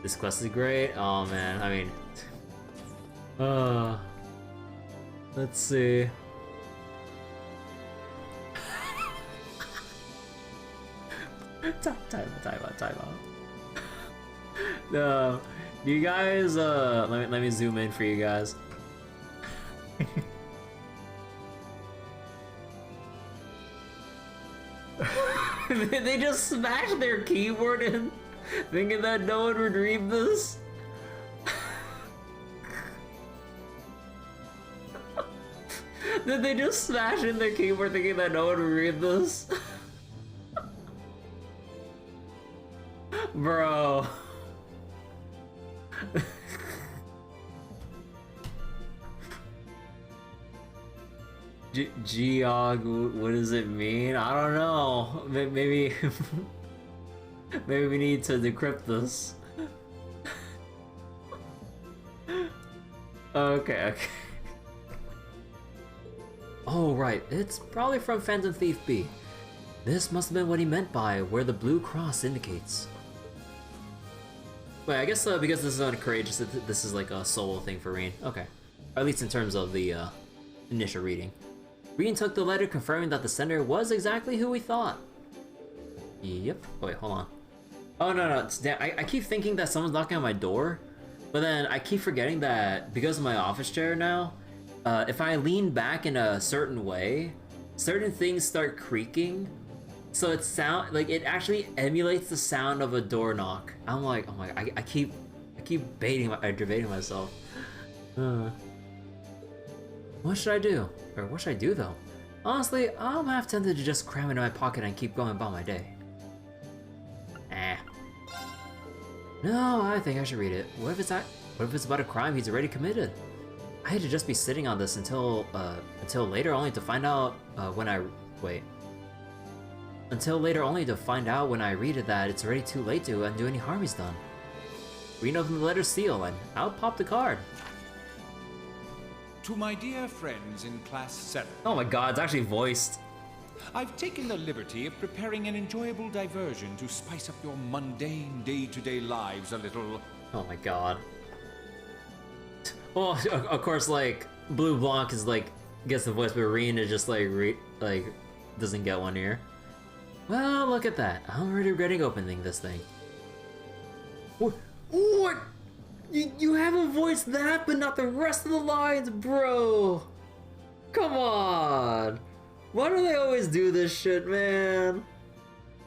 This quest is great. Oh man, I mean, let's see. time out. No, do you guys? Let me zoom in for you guys. They just smashed their keyboard in, thinking that no one would read this. Did they just smash in their keyboard thinking that no one would read this? Bro. Geog, what does it mean? I don't know. Maybe maybe we need to decrypt this. Okay. Oh right, it's probably from Phantom Thief B. This must have been what he meant by where the blue cross indicates. Wait, I guess because this is uncourageous, this is like a solo thing for Reen. Okay. Or at least in terms of the initial reading. Reen took the letter confirming that the sender was exactly who we thought. Yep. Oh, wait, hold on. Oh, no. I keep thinking that someone's knocking on my door, but then I keep forgetting that because of my office chair now, if I lean back in a certain way, certain things start creaking. So it actually emulates the sound of a door knock. I'm like, oh my, I keep debating myself. What should I do? Or what should I do though? Honestly, I'm half tempted to just cram it in my pocket and keep going about my day. No, I think I should read it. What if it's about a crime he's already committed? I hate to just be sitting on this until later, only to find out Until later, only to find out when I read it that it's already too late to undo any harm he's done. Read open the letter seal, and I'll pop the card. To my dear friends in Class 7. Oh my god, it's actually voiced. I've taken the liberty of preparing an enjoyable diversion to spice up your mundane day-to-day lives a little. Oh my god. Well, of course, like, Bleublanc is like, gets the voice, but Reen is just like, doesn't get one here. Well, look at that. I'm already regretting opening this thing. What? You haven't voiced that, but not the rest of the lines, bro! Come on! Why do they always do this shit, man?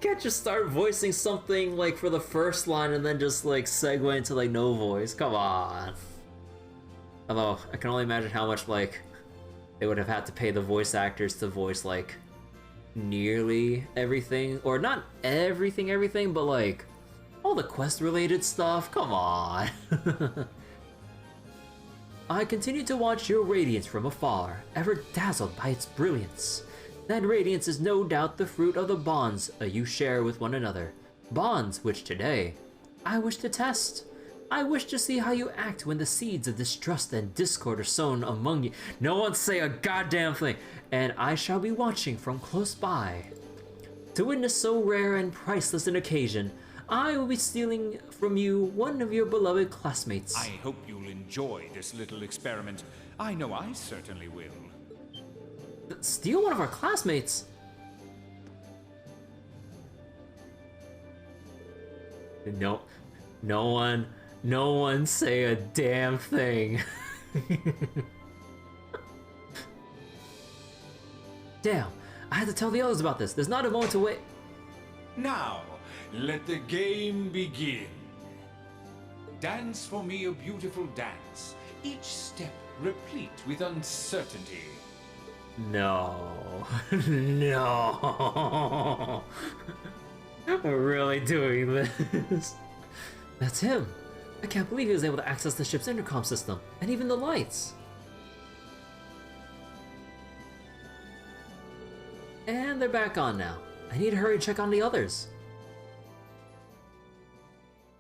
Can't just start voicing something, like, for the first line and then just, like, segue into, like, no voice. Come on. Although, I can only imagine how much, like, they would have had to pay the voice actors to voice, like, nearly everything. Or not everything, but, like, all the quest-related stuff. Come on. I continue to watch your radiance from afar, ever dazzled by its brilliance. That radiance is no doubt the fruit of the bonds you share with one another. Bonds which today, I wish to test. I wish to see how you act when the seeds of distrust and discord are sown among you. No one say a goddamn thing, and I shall be watching from close by. To witness so rare and priceless an occasion, I will be stealing from you one of your beloved classmates. I hope you'll enjoy this little experiment. I know I certainly will. Steal one of our classmates? No one say a damn thing. Damn, I had to tell the others about this. There's not a moment to wait. Now, let the game begin. Dance for me a beautiful dance, each step replete with uncertainty. No. No. We're really doing this. That's him. I can't believe he was able to access the ship's intercom system, and even the lights. And they're back on now. I need to hurry and check on the others.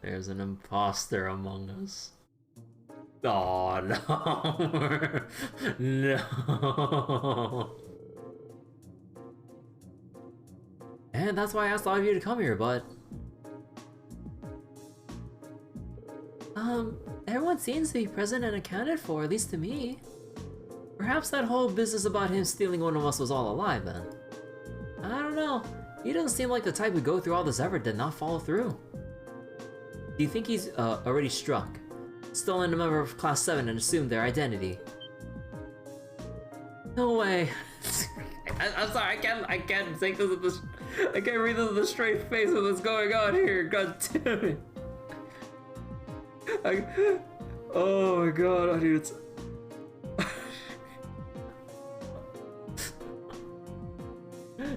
There's an imposter among us. Oh no. No. And that's why I asked all of you to come here, but Everyone seems to be present and accounted for, at least to me. Perhaps that whole business about him stealing one of us was all a lie then. I don't know. He doesn't seem like the type who go through all this effort did not follow through. Do you think he's already struck, stolen a member of Class 7 and assumed their identity? No way. I'm sorry, I can't take this with this. I can't read this with a straight face of what's going on here. God damn it. Oh my god, dude, it's...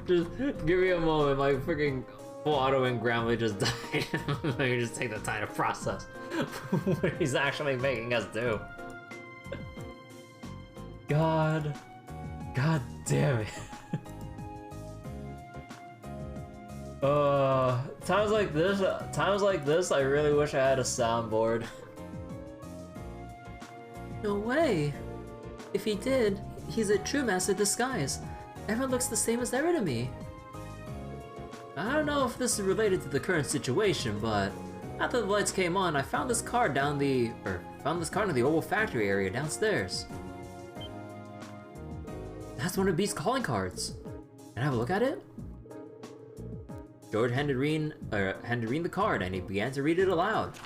Just give me a moment, my freaking full auto-win Grammarly just died. Let me just take the time to process what he's actually making us do. God damn it. Times like this, I really wish I had a soundboard. No way. If he did, he's a true master of disguise. Everyone looks the same as ever to me. I don't know if this is related to the current situation, but after the lights came on, I found this card in the old factory area downstairs. That's one of Beast's calling cards. Can I have a look at it? George handed Reen the card, and he began to read it aloud.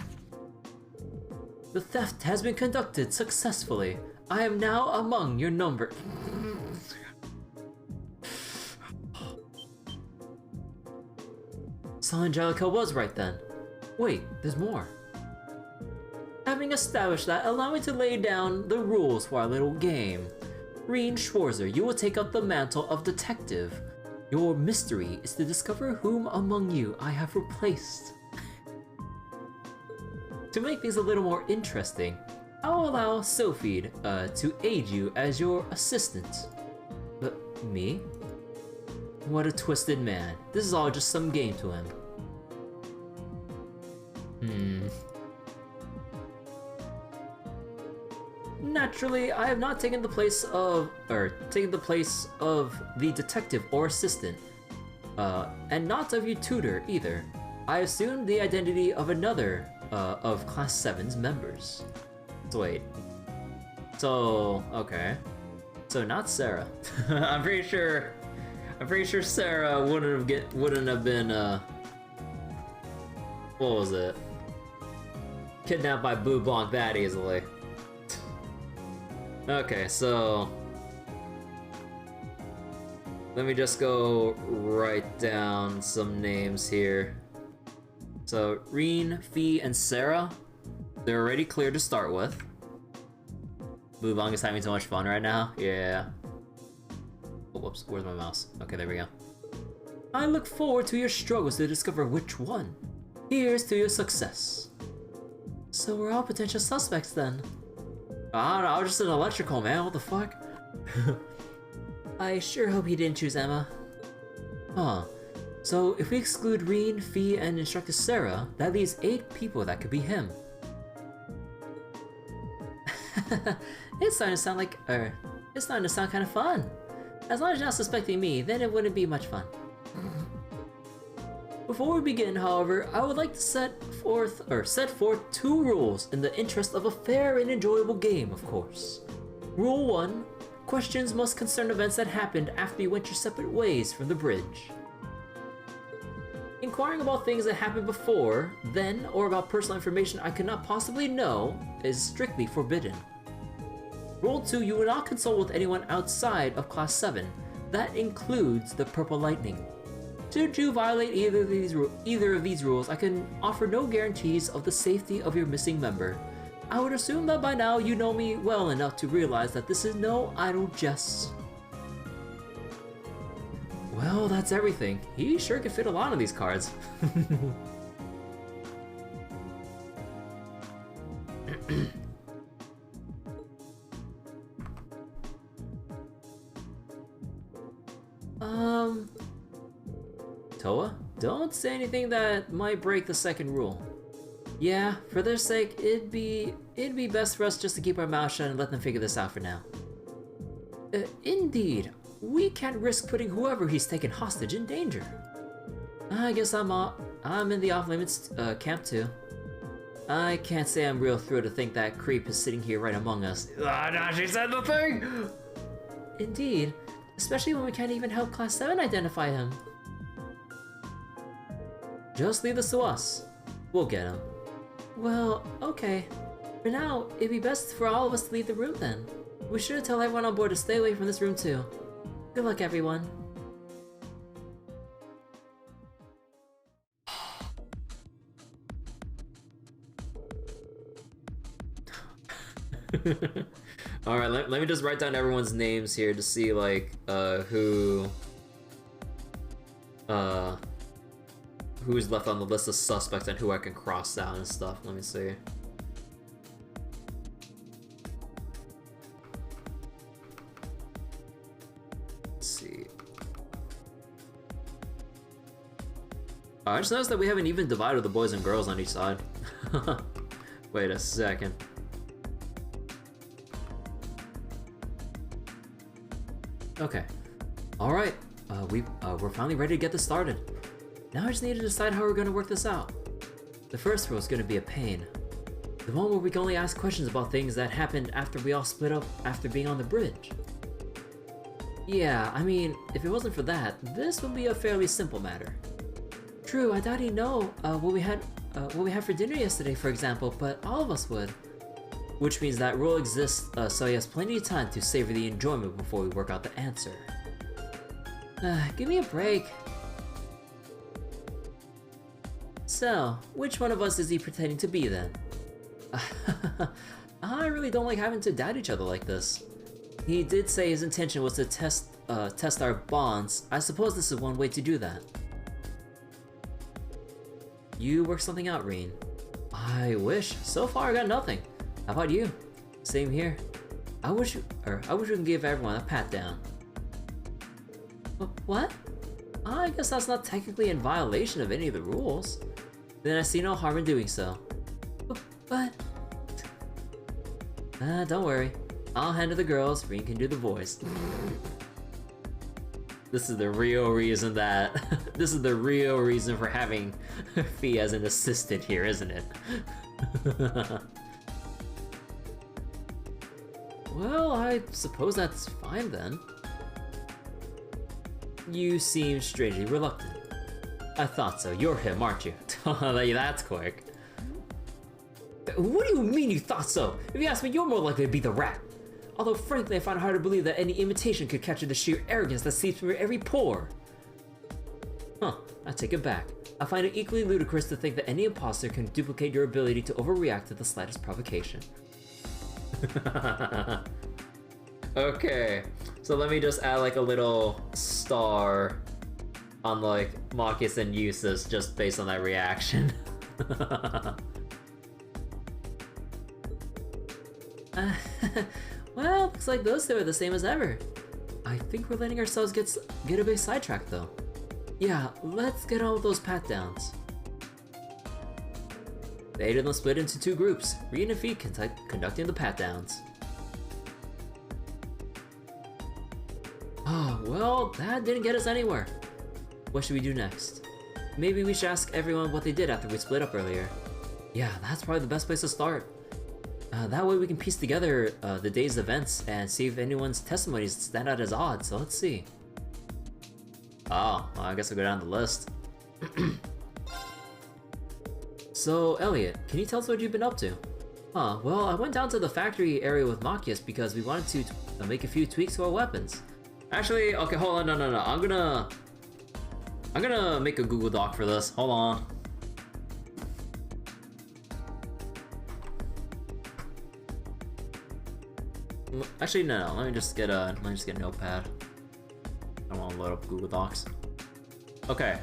The theft has been conducted successfully. I am now among your number. So Angelica was right then. Wait, there's more. Having established that, allow me to lay down the rules for our little game. Reen Schwarzer, you will take up the mantle of detective. Your mystery is to discover whom among you I have replaced. To make things a little more interesting, I'll allow Sophie to aid you as your assistant. But me? What a twisted man. This is all just some game to him. Naturally, I have not taken the place of the detective or assistant, and not of your tutor either. I assumed the identity of another of Class 7's members. So wait. So okay. So not Sarah. I'm pretty sure Sarah wouldn't have been what was it? Kidnapped by Bleublanc that easily. Okay, so let me just go write down some names here. So Reen, Fee, and Sarah, they're already clear to start with. Bleublanc is having so much fun right now. Yeah. Oh, whoops, where's my mouse? Okay, there we go. I look forward to your struggles to discover which one. Here's to your success. So we're all potential suspects then. I don't know, I was just an electrical man, what the fuck? I sure hope he didn't choose Emma. Huh. So if we exclude Reen, Fee, and Instructor Sarah, that leaves 8 people that could be him. It's starting to sound kind of fun. As long as you're not suspecting me, then it wouldn't be much fun. Before we begin, however, I would like to set forth 2 rules in the interest of a fair and enjoyable game, of course. Rule 1. Questions must concern events that happened after you went your separate ways from the bridge. Inquiring about things that happened before, then, or about personal information I could not possibly know is strictly forbidden. Rule 2. You will not consult with anyone outside of Class 7. That includes the Purple Lightning. Should you violate either of these rules, I can offer no guarantees of the safety of your missing member. I would assume that by now you know me well enough to realize that this is no idle jest. Well, that's everything. He sure can fit a lot of these cards. Toa, don't say anything that might break the second rule. Yeah, for their sake, it'd be best for us just to keep our mouth shut and let them figure this out for now. Indeed, we can't risk putting whoever he's taken hostage in danger. I guess I'm in the off-limits camp too. I can't say I'm real thrilled to think that creep is sitting here right among us. Ah, no, she said the thing! Indeed, especially when we can't even help Class 7 identify him. Just leave this to us. We'll get him. Well, okay. For now, it'd be best for all of us to leave the room then. We should tell everyone on board to stay away from this room too. Good luck, everyone. Alright, let me just write down everyone's names here to see, like, who's left on the list of suspects and who I can cross out and stuff. Let me see. Let's see. I just noticed that we haven't even divided the boys and girls on each side. Wait a second. Okay. Alright. We're finally ready to get this started. Now I just need to decide how we're gonna work this out. The first rule is gonna be a pain. The one where we can only ask questions about things that happened after we all split up after being on the bridge. Yeah, I mean, if it wasn't for that, this would be a fairly simple matter. True, I doubt he'd know what we had for dinner yesterday, for example, but all of us would. Which means that rule exists so he has plenty of time to savor the enjoyment before we work out the answer. Give me a break. So, which one of us is he pretending to be then? I really don't like having to doubt each other like this. He did say his intention was to test our bonds. I suppose this is one way to do that. You work something out, Reen. I wish. So far I got nothing. How about you? Same here. I wish we can give everyone a pat down. What? I guess that's not technically in violation of any of the rules. Then I see no harm in doing so. But... don't worry. I'll hand to the girls, Reen can do the voice. This is the real reason that... this is the real reason for having Fee as an assistant here, isn't it? Well, I suppose that's fine then. You seem strangely reluctant. I thought so. You're him, aren't you? That's quick. What do you mean you thought so? If you ask me, you're more likely to be the rat. Although frankly, I find it hard to believe that any imitation could capture the sheer arrogance that seeps from your every pore. Huh, I take it back. I find it equally ludicrous to think that any imposter can duplicate your ability to overreact to the slightest provocation. Okay, so let me just add like a little star on like Marcus and Eustace just based on that reaction. Well, looks like those two are the same as ever. I think we're letting ourselves get a bit sidetracked though. Yeah, let's get on with those pat downs. The 8 of them split into 2 groups, Reen and Fee conducting the pat downs. Oh, well, that didn't get us anywhere. What should we do next? Maybe we should ask everyone what they did after we split up earlier. Yeah, that's probably the best place to start. That way we can piece together the day's events and see if anyone's testimonies stand out as odd, so let's see. Oh, well, I guess I'll go down the list. So, Elliot, can you tell us what you've been up to? Well, I went down to the factory area with Marcus because we wanted to make a few tweaks to our weapons. Actually, okay, hold on, no. I'm gonna make a Google Doc for this. Hold on. Actually, no. Let me just get a notepad. I don't want to load up Google Docs. Okay.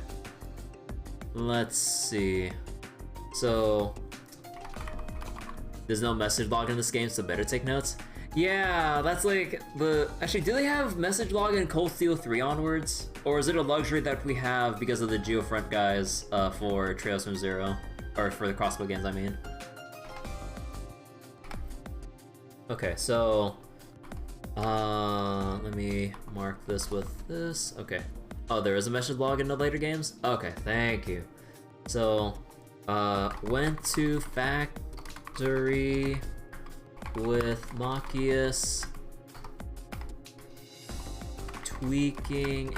Let's see. So there's no message log in this game, so better take notes. Yeah, that's like the... Actually, do they have message log in Cold Steel 3 onwards? Or is it a luxury that we have because of the Geofront guys for Trails from Zero? Or for the crossbow games, I mean. Okay, so... let me mark this with this. Okay. Oh, there is a message log in the later games? Okay, thank you. So... Went to factory with Machias, tweaking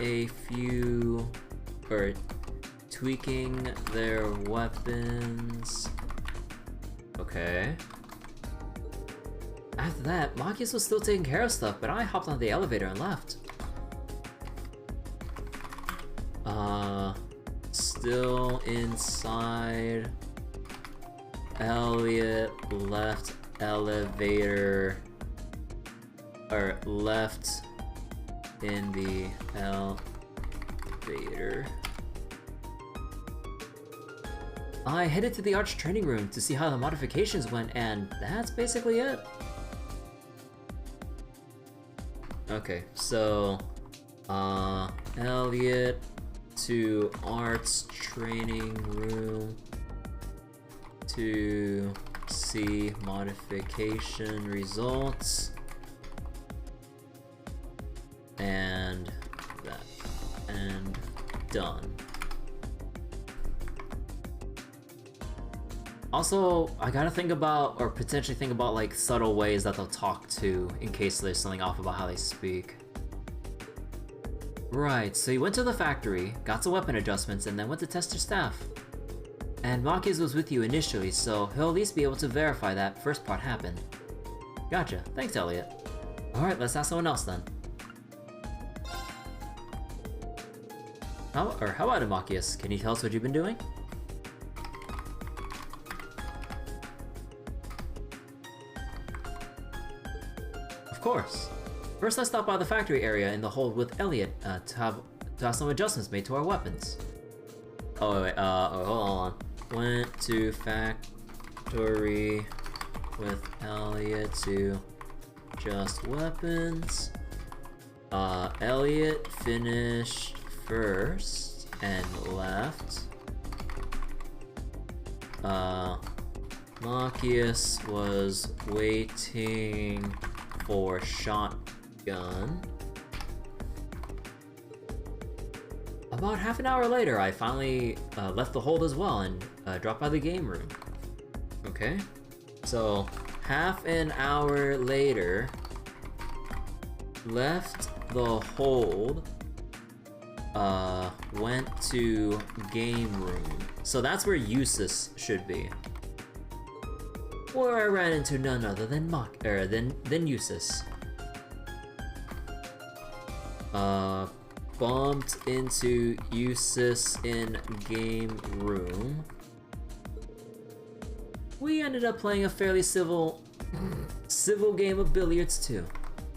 their weapons. Okay. After that, Machias was still taking care of stuff, but I hopped on the elevator and left. Still inside. Elliot left elevator, or left in the elevator. I headed to the arch training room to see how the modifications went, and that's basically it. Okay, so Elliot to arts training room to see modification results, and that, and done. Also, I gotta think about, or potentially think about, like, subtle ways that they'll talk to in case there's something off about how they speak. Right, so you went to the factory, got some weapon adjustments, and then went to test your staff. And Machias was with you initially, so he'll at least be able to verify that first part happened. Gotcha, thanks Elliot. Alright, let's ask someone else then. How about Machias? Can you tell us what you've been doing? Of course. First, I stopped by the factory area in the hold with Elliot to have some adjustments made to our weapons. Oh wait, hold on. Went to factory with Elliot to adjust weapons. Elliot finished first and left. Machias was waiting for shotgun. About half an hour later, I finally left the hold as well and dropped by the game room. Okay, so half an hour later, left the hold, went to game room. So that's where Eustace should be. Where I ran into none other than Eustace. Bumped into Eustace in game room. We ended up playing a fairly civil game of billiards too.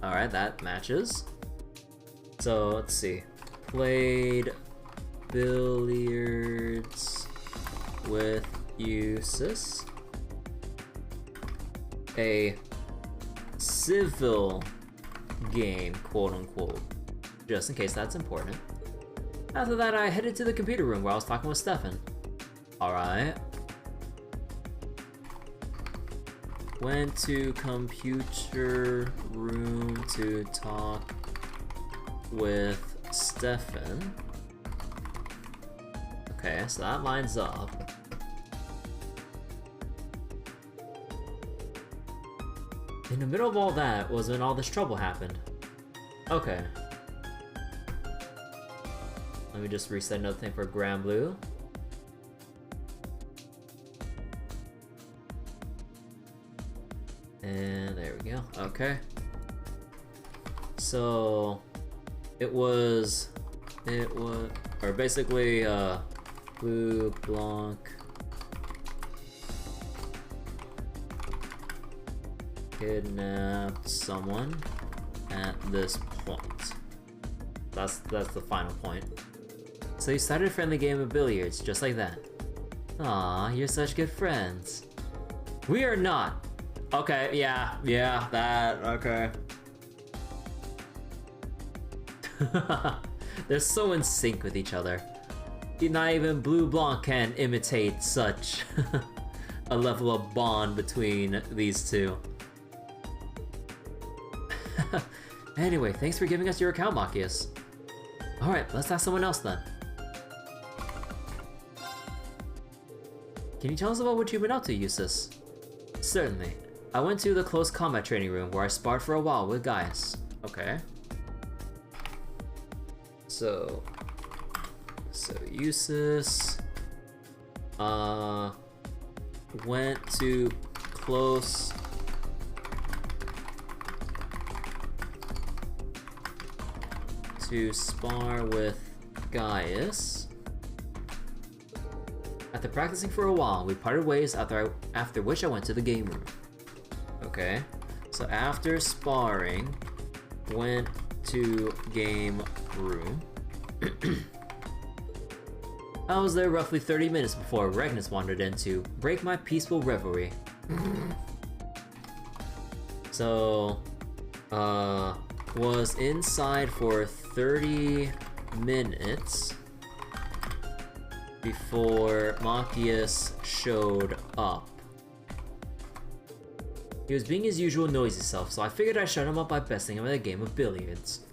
Alright, that matches. So let's see. Played billiards with Eustace. A civil game, quote unquote, just in case that's important. After that, I headed to the computer room where I was talking with Stefan. Alright. Went to computer room to talk with Stefan. Okay, so that lines up. In the middle of all that was when all this trouble happened. Okay. Let me just reset another thing for Grand Blue. And there we go. Okay. So it was, or basically, Bleublanc kidnapped someone at this point. That's the final point. So you started a friendly game of billiards, just like that. Aw, you're such good friends. We are not. Okay, yeah, that, okay. They're so in sync with each other. Not even Bleublanc can imitate such a level of bond between these two. Anyway, thanks for giving us your account, Machias. Alright, let's ask someone else then. Can you tell us about what you've been up to, Eustace? Certainly. I went to the close combat training room where I sparred for a while with Gaius. Okay. So Eustace went to close to spar with Gaius. After practicing for a while, we parted ways after which I went to the game room. Okay, so after sparring, went to game room. I was there roughly 30 minutes before Regnus wandered in to break my peaceful reverie. So, was inside for 30 minutes before Machias showed up. He was being his usual noisy self, so I figured I'd shut him up by besting him at a game of billiards.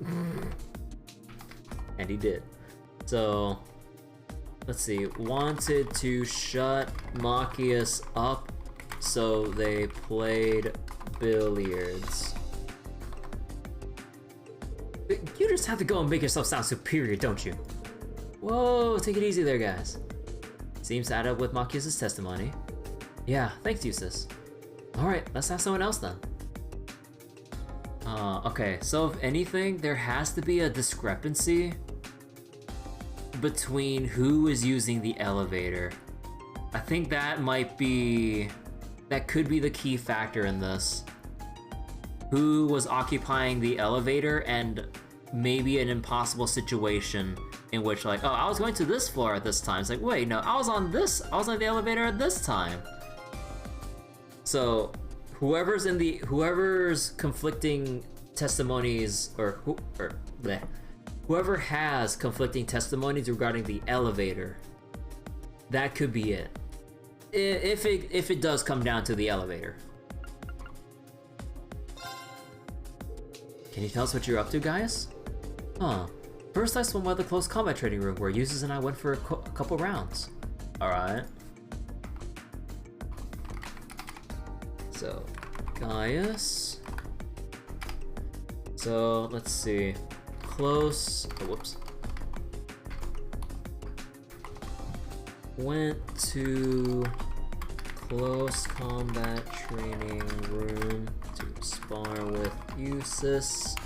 And he did. So, let's see, wanted to shut Machias up, so they played billiards. You just have to go and make yourself sound superior, don't you? Whoa, take it easy there, guys. Seems to add up with Machias' testimony. Yeah, thanks, Eustace. Alright, let's have someone else then. Okay, so if anything, there has to be a discrepancy between who is using the elevator. I think that could be the key factor in this. Who was occupying the elevator, and maybe an impossible situation in which, like, oh, I was going to this floor at this time. It's like, wait, no, I was on the elevator at this time. So whoever's conflicting testimonies, whoever has conflicting testimonies regarding the elevator, that could be it. If it does come down to the elevator. Can you tell us what you're up to, Gaius? Huh. First I swung by the close combat training room where Eustace and I went for a couple rounds. Alright. So, Gaius. So, let's see. Close. Oh, whoops. Went to close combat training room to spar with Eustace.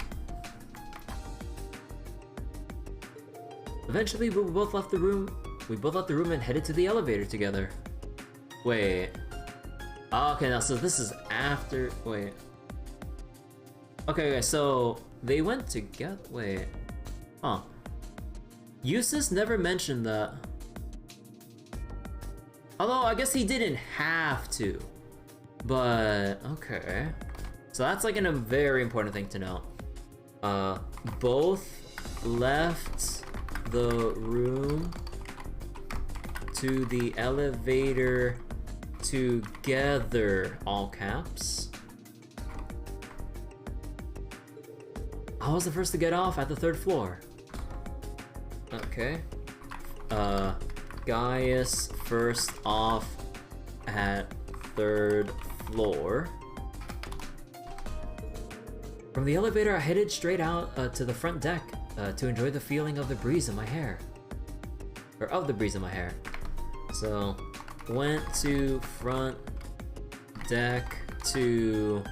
Eventually, we both left the room. We both left the room and headed to the elevator together. Wait. Okay, now so this is after. Wait. Okay, so they went together. Wait. Huh. Eustace never mentioned that. Although I guess he didn't have to. But okay. So that's like a very important thing to know. Both left the room to the elevator together, all caps. I was the first to get off at the 3rd floor. Okay. Gaius first off at 3rd floor. From the elevator, I headed straight out to the front deck to enjoy the feeling of the breeze in my hair. Or of the breeze in my hair. So, went to front deck to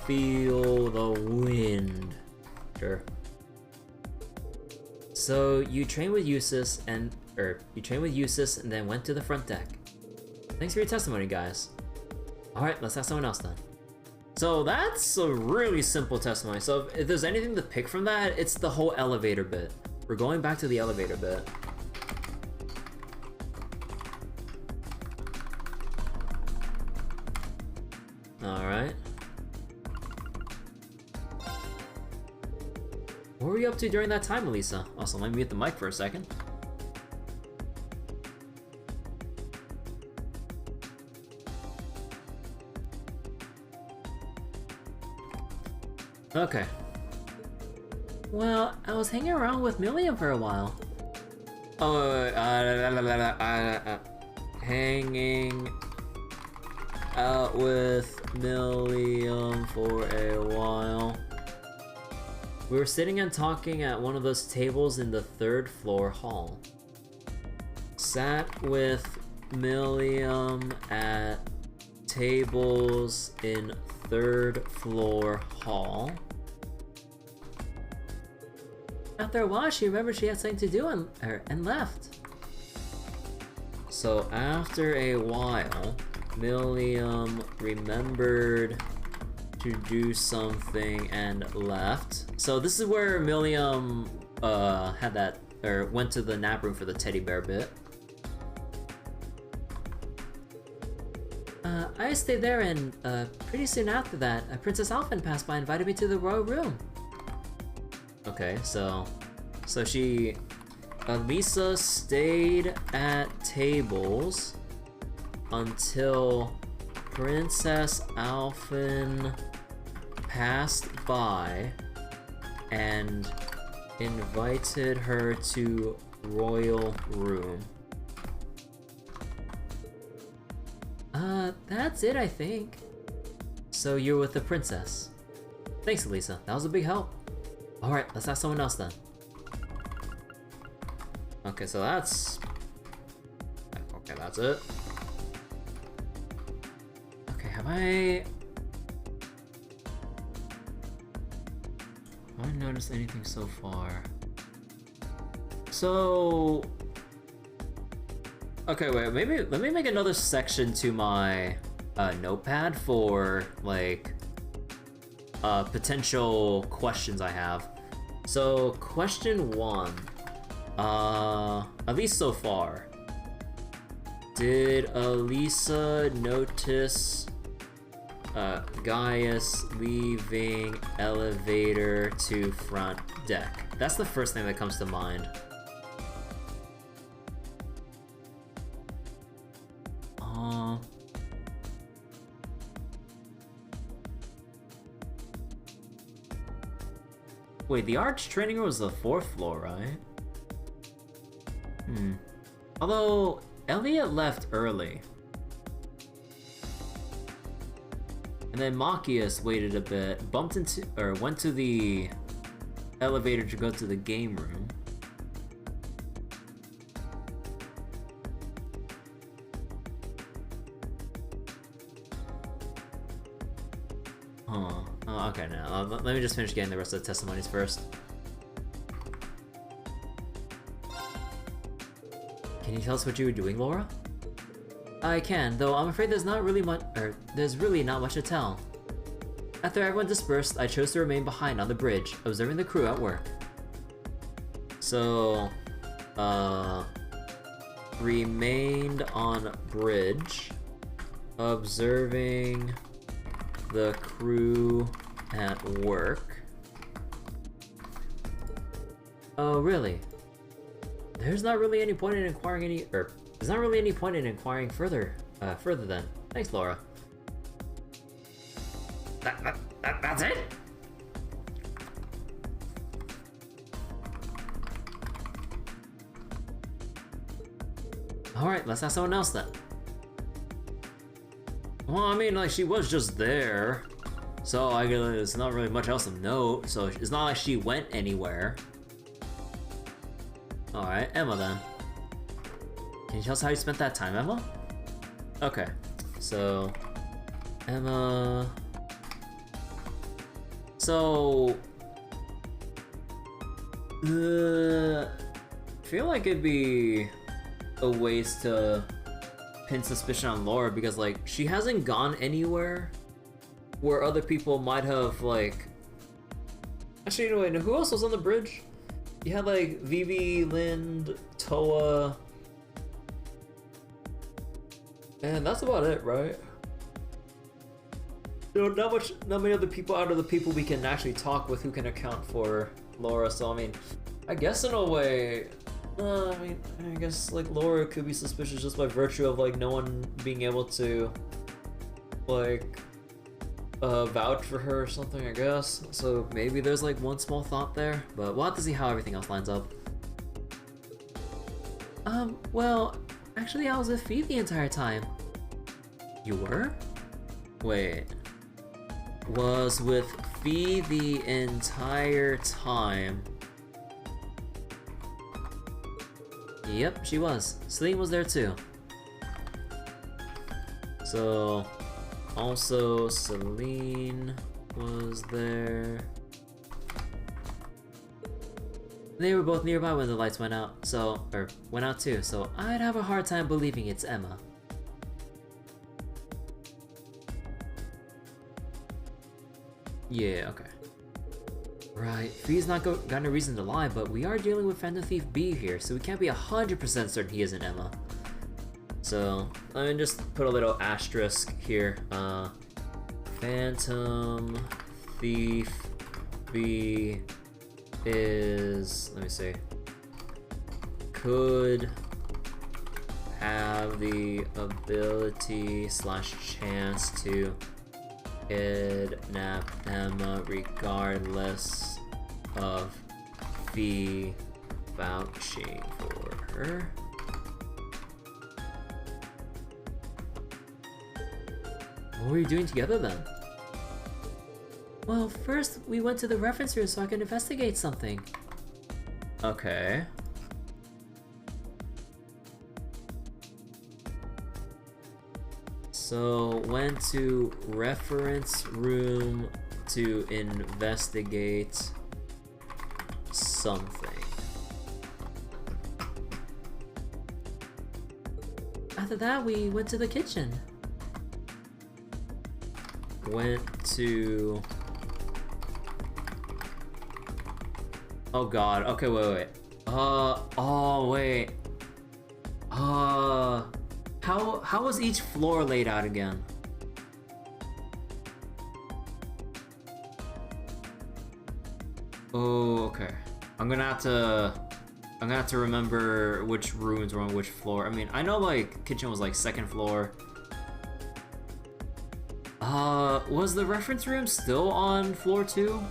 feel the wind. Sure. So you trained with Eustace and then went to the front deck. Thanks for your testimony, guys. Alright, let's have someone else then. So that's a really simple testimony. So if there's anything to pick from that, it's the whole elevator bit. We're going back to the elevator bit. Alright. What were you up to during that time, Elisa? Also, let me mute the mic for a second. Okay. Well, I was hanging around with Milliam for a while. Oh, hanging out with Milliam for a while. We were sitting and talking at one of those tables in the 3rd floor hall. Sat with Milliam at tables in 3rd floor hall. After a while, she remembered she had something to do and left. So after a while, Milliam remembered to do something and left. So this is where Milliam had that, or went to the nap room for the teddy bear bit. I stayed there, and pretty soon after that, Princess Alphen passed by and invited me to the royal room. Okay, so Lisa stayed at tables until Princess Alphen passed by and invited her to royal room. That's it, I think. So you're with the princess. Thanks, Elisa. That was a big help. Alright, let's ask someone else then. Okay, so that's... Okay, that's it. Okay, have I noticed anything so far? So... Okay, wait, maybe let me make another section to my notepad for, like, potential questions I have. So, question 1. At least so far. Did Elisa notice Gaius leaving elevator to front deck? That's the first thing that comes to mind. Wait, the arch training room was the 4th floor, right? Although, Elliot left early. And then Machias waited a bit, went to the elevator to go to the game room. Huh. Oh, okay, now let me just finish getting the rest of the testimonies first. Can you tell us what you were doing, Laura? I can, though I'm afraid there's really not much to tell. After everyone dispersed, I chose to remain behind on the bridge, observing the crew at work. So, remained on bridge, observing the crew at work. Oh, really? There's not really any point in inquiring further then. Thanks, Laura. That's it? Alright, let's ask someone else then. Well, I mean, like, she was just there. So, I guess there's not really much else of note, so it's not like she went anywhere. Alright, Emma then. Can you tell us how you spent that time, Emma? Okay, so... Emma... So... I feel like it'd be a waste to pin suspicion on Laura because, like, she hasn't gone anywhere where other people might have, like... Actually, no, wait, who else was on the bridge? You had, like, Vivi, Lind, Toa... And that's about it, right? You know, not many other people out of the people we can actually talk with who can account for Laura, so I mean, I guess in a way, I guess like Laura could be suspicious just by virtue of like no one being able to like vouch for her or something, I guess. So maybe there's like one small thought there, but we'll have to see how everything else lines up. Well, Actually, I was with Fee the entire time. You were? Wait. Was with Fee the entire time. Yep, she was. Celine was there too. So, also Celine was there. They were both nearby when the lights went out, or went out too, so I'd have a hard time believing it's Emma. Yeah, okay. Right, Fee's not got no reason to lie, but we are dealing with Phantom Thief B here, so we can't be 100% certain he isn't Emma. So, let me just put a little asterisk here. Phantom Thief B is, let me see, could have the ability / chance to kidnap Emma regardless of Fee vouching for her. What were you doing together then? Well, first we went to the reference room so I could investigate something. Okay. So, went to reference room to investigate something. After that, we went to the kitchen. Went to... Oh god, okay, wait. Oh wait. How was each floor laid out again? Oh, okay. I'm gonna have to remember which rooms were on which floor. I mean, I know like kitchen was like second floor. Was the reference room still on floor 2?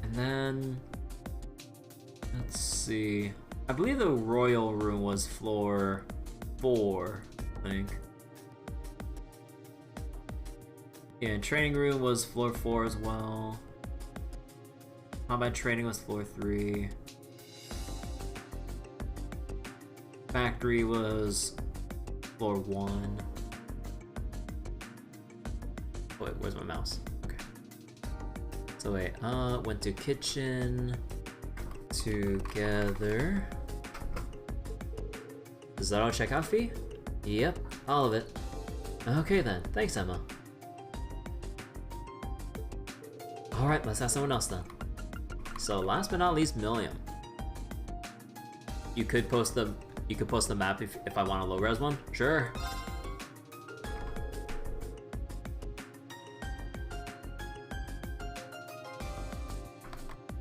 And then, let's see. I believe the royal room was floor 4, I think. Yeah, and training room was floor 4 as well. Combat training was floor 3. Factory was floor 1. Wait, where's my mouse? Okay. So wait, went to kitchen together. Does that all check out, Fee? Yep, all of it. Okay then, thanks Emma. Alright, let's ask someone else then. So last but not least, Milliam. You could post the map if I want a low res one? Sure.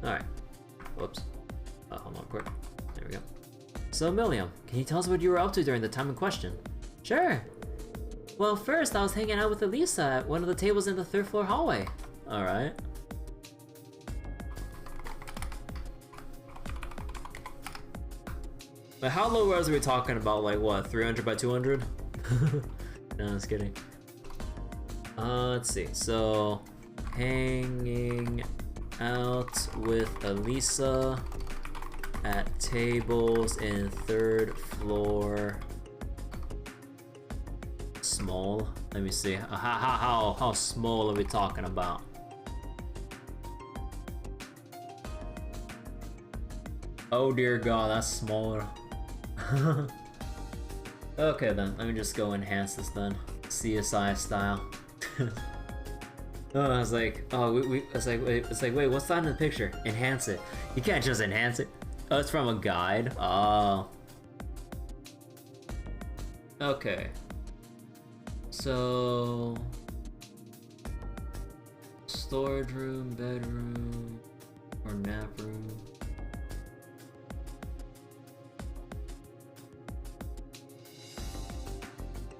Alright. Whoops. Hold on quick. There we go. So Milliam, can you tell us what you were up to during the time in question? Sure. Well, first I was hanging out with Elisa at one of the tables in the 3rd floor hallway. Alright. But how low res are we talking about? Like what, 300 by 200? No, just kidding. Let's see. So, hanging out with Elisa at tables in 3rd floor. Small. Let me see. How small are we talking about? Oh dear God, that's smaller. Okay then, let me just go enhance this then. CSI style. Oh, I was like, oh, it's like, wait, what's that in the picture? Enhance it. You can't just enhance it. Oh, it's from a guide. Oh. Okay. So, storage room, bedroom, or nap room.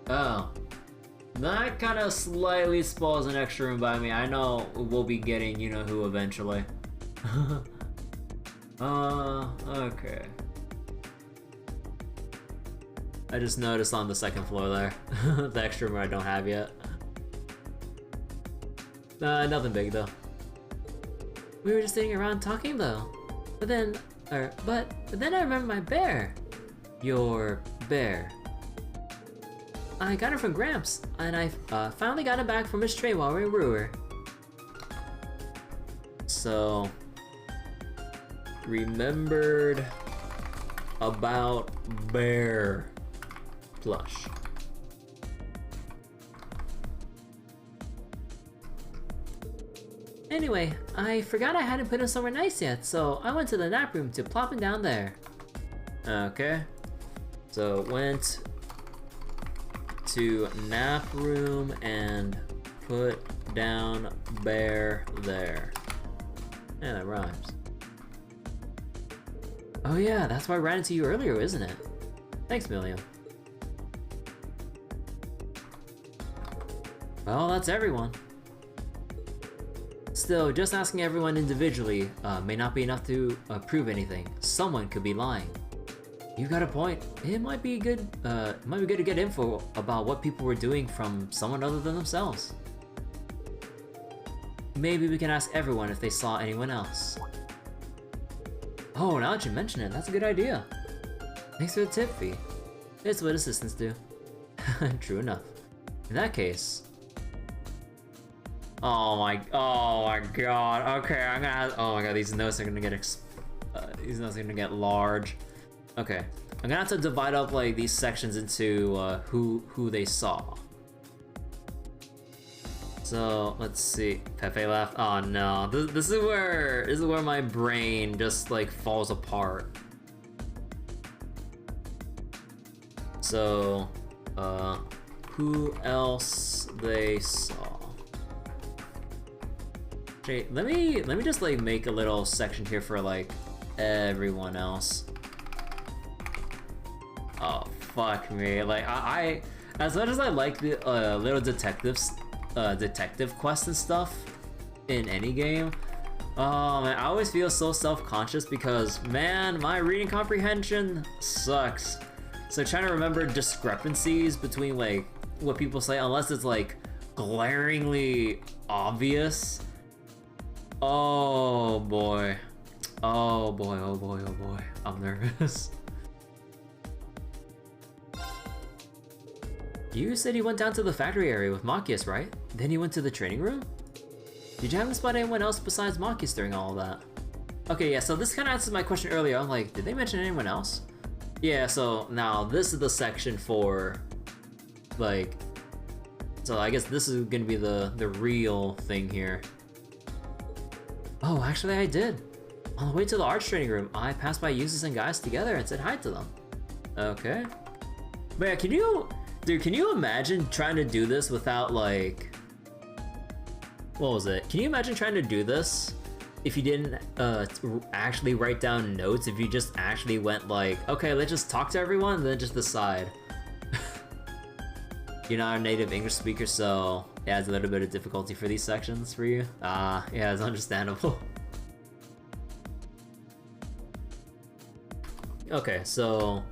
Oh. That kind of slightly spoils an extra room by me. I know we'll be getting you know who eventually. Okay. I just noticed on the second floor there. The extra room I don't have yet. Nothing big though. We were just sitting around talking though. But then I remember my bear. Your bear. I got it from Gramps, and I finally got it back from his tray while we were in Brewer. So, remembered about bear plush. Anyway, I forgot I hadn't put him somewhere nice yet, so I went to the nap room to plop him down there. Okay. So went to nap room and put down bear there. Yeah, that rhymes. Oh yeah, that's why I ran into you earlier, isn't it? Thanks, Milliam. Well, that's everyone. Still, just asking everyone individually may not be enough to prove anything. Someone could be lying. You got a point. It might be good. To get info about what people were doing from someone other than themselves. Maybe we can ask everyone if they saw anyone else. Oh, now that you mention it, that's a good idea. Thanks for the tip fee. It's what assistants do. True enough. In that case. Oh my god. Okay, I'm gonna have, oh my god, these notes are gonna get large. Okay, I'm gonna have to divide up like these sections into who they saw. So let's see. Pepe left. Oh no, this is where my brain just like falls apart. So, who else they saw? Okay, let me just like make a little section here for like everyone else. Oh fuck me! Like I as much as I like the little detective quests and stuff in any game, oh man, I always feel so self-conscious because man, my reading comprehension sucks. So trying to remember discrepancies between like what people say, unless it's like glaringly obvious. Oh boy. Oh boy, oh boy, oh boy. I'm nervous. You said you went down to the factory area with Machias, right? Then you went to the training room? Did you happen to spot anyone else besides Machias during all of that? Okay, yeah, so this kind of answers my question earlier. I'm like, did they mention anyone else? Yeah, so now this is the section for, like, so I guess this is gonna be the real thing here. Oh, actually I did. On the way to the arts training room, I passed by Eustace and Gaius together and said hi to them. Okay. But yeah, can you imagine trying to do this without like, what was it? Can you imagine trying to do this if you didn't actually write down notes, if you just actually went like, okay, let's just talk to everyone and then just decide. You're not a native English speaker, so it adds a little bit of difficulty for these sections for you. Yeah, it's understandable. Okay, so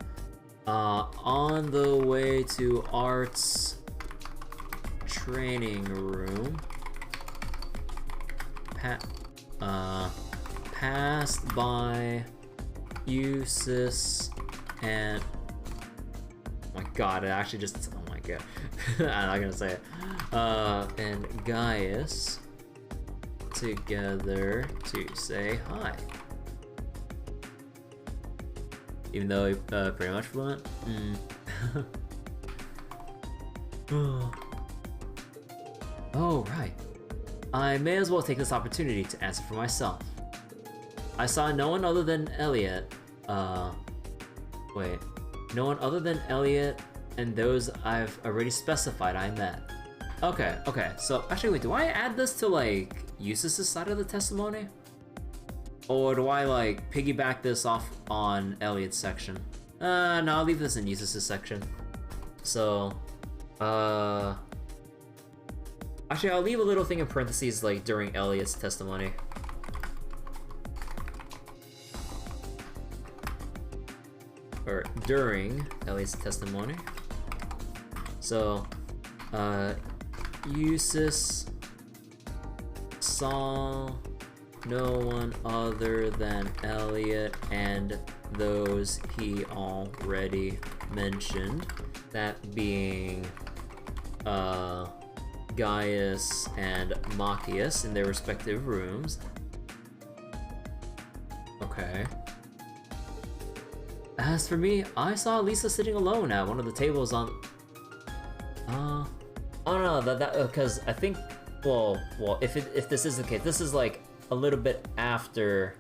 on the way to arts training room, passed by Eustace and, oh my god, it actually just, oh my god, I'm not gonna say it, and Gaius together to say hi. Even though he's pretty much fluent. Oh, right. I may as well take this opportunity to answer for myself. I saw no one other than Elliot. Wait. No one other than Elliot and those I've already specified I met. Okay, so actually wait, do I add this to like Eustace's side of the testimony? Or do I like piggyback this off on Elliot's section? No, I'll leave this in Eustace's section. So, actually I'll leave a little thing in parentheses like during Elliot's testimony. Or during Elliot's testimony. So, Eustace saw no one other than Elliot and those he already mentioned, that being Gaius and Machias in their respective rooms. Okay. As for me, I saw Lisa sitting alone at one of the tables on... oh no, because I think, well, if this is the case, this is like a little bit after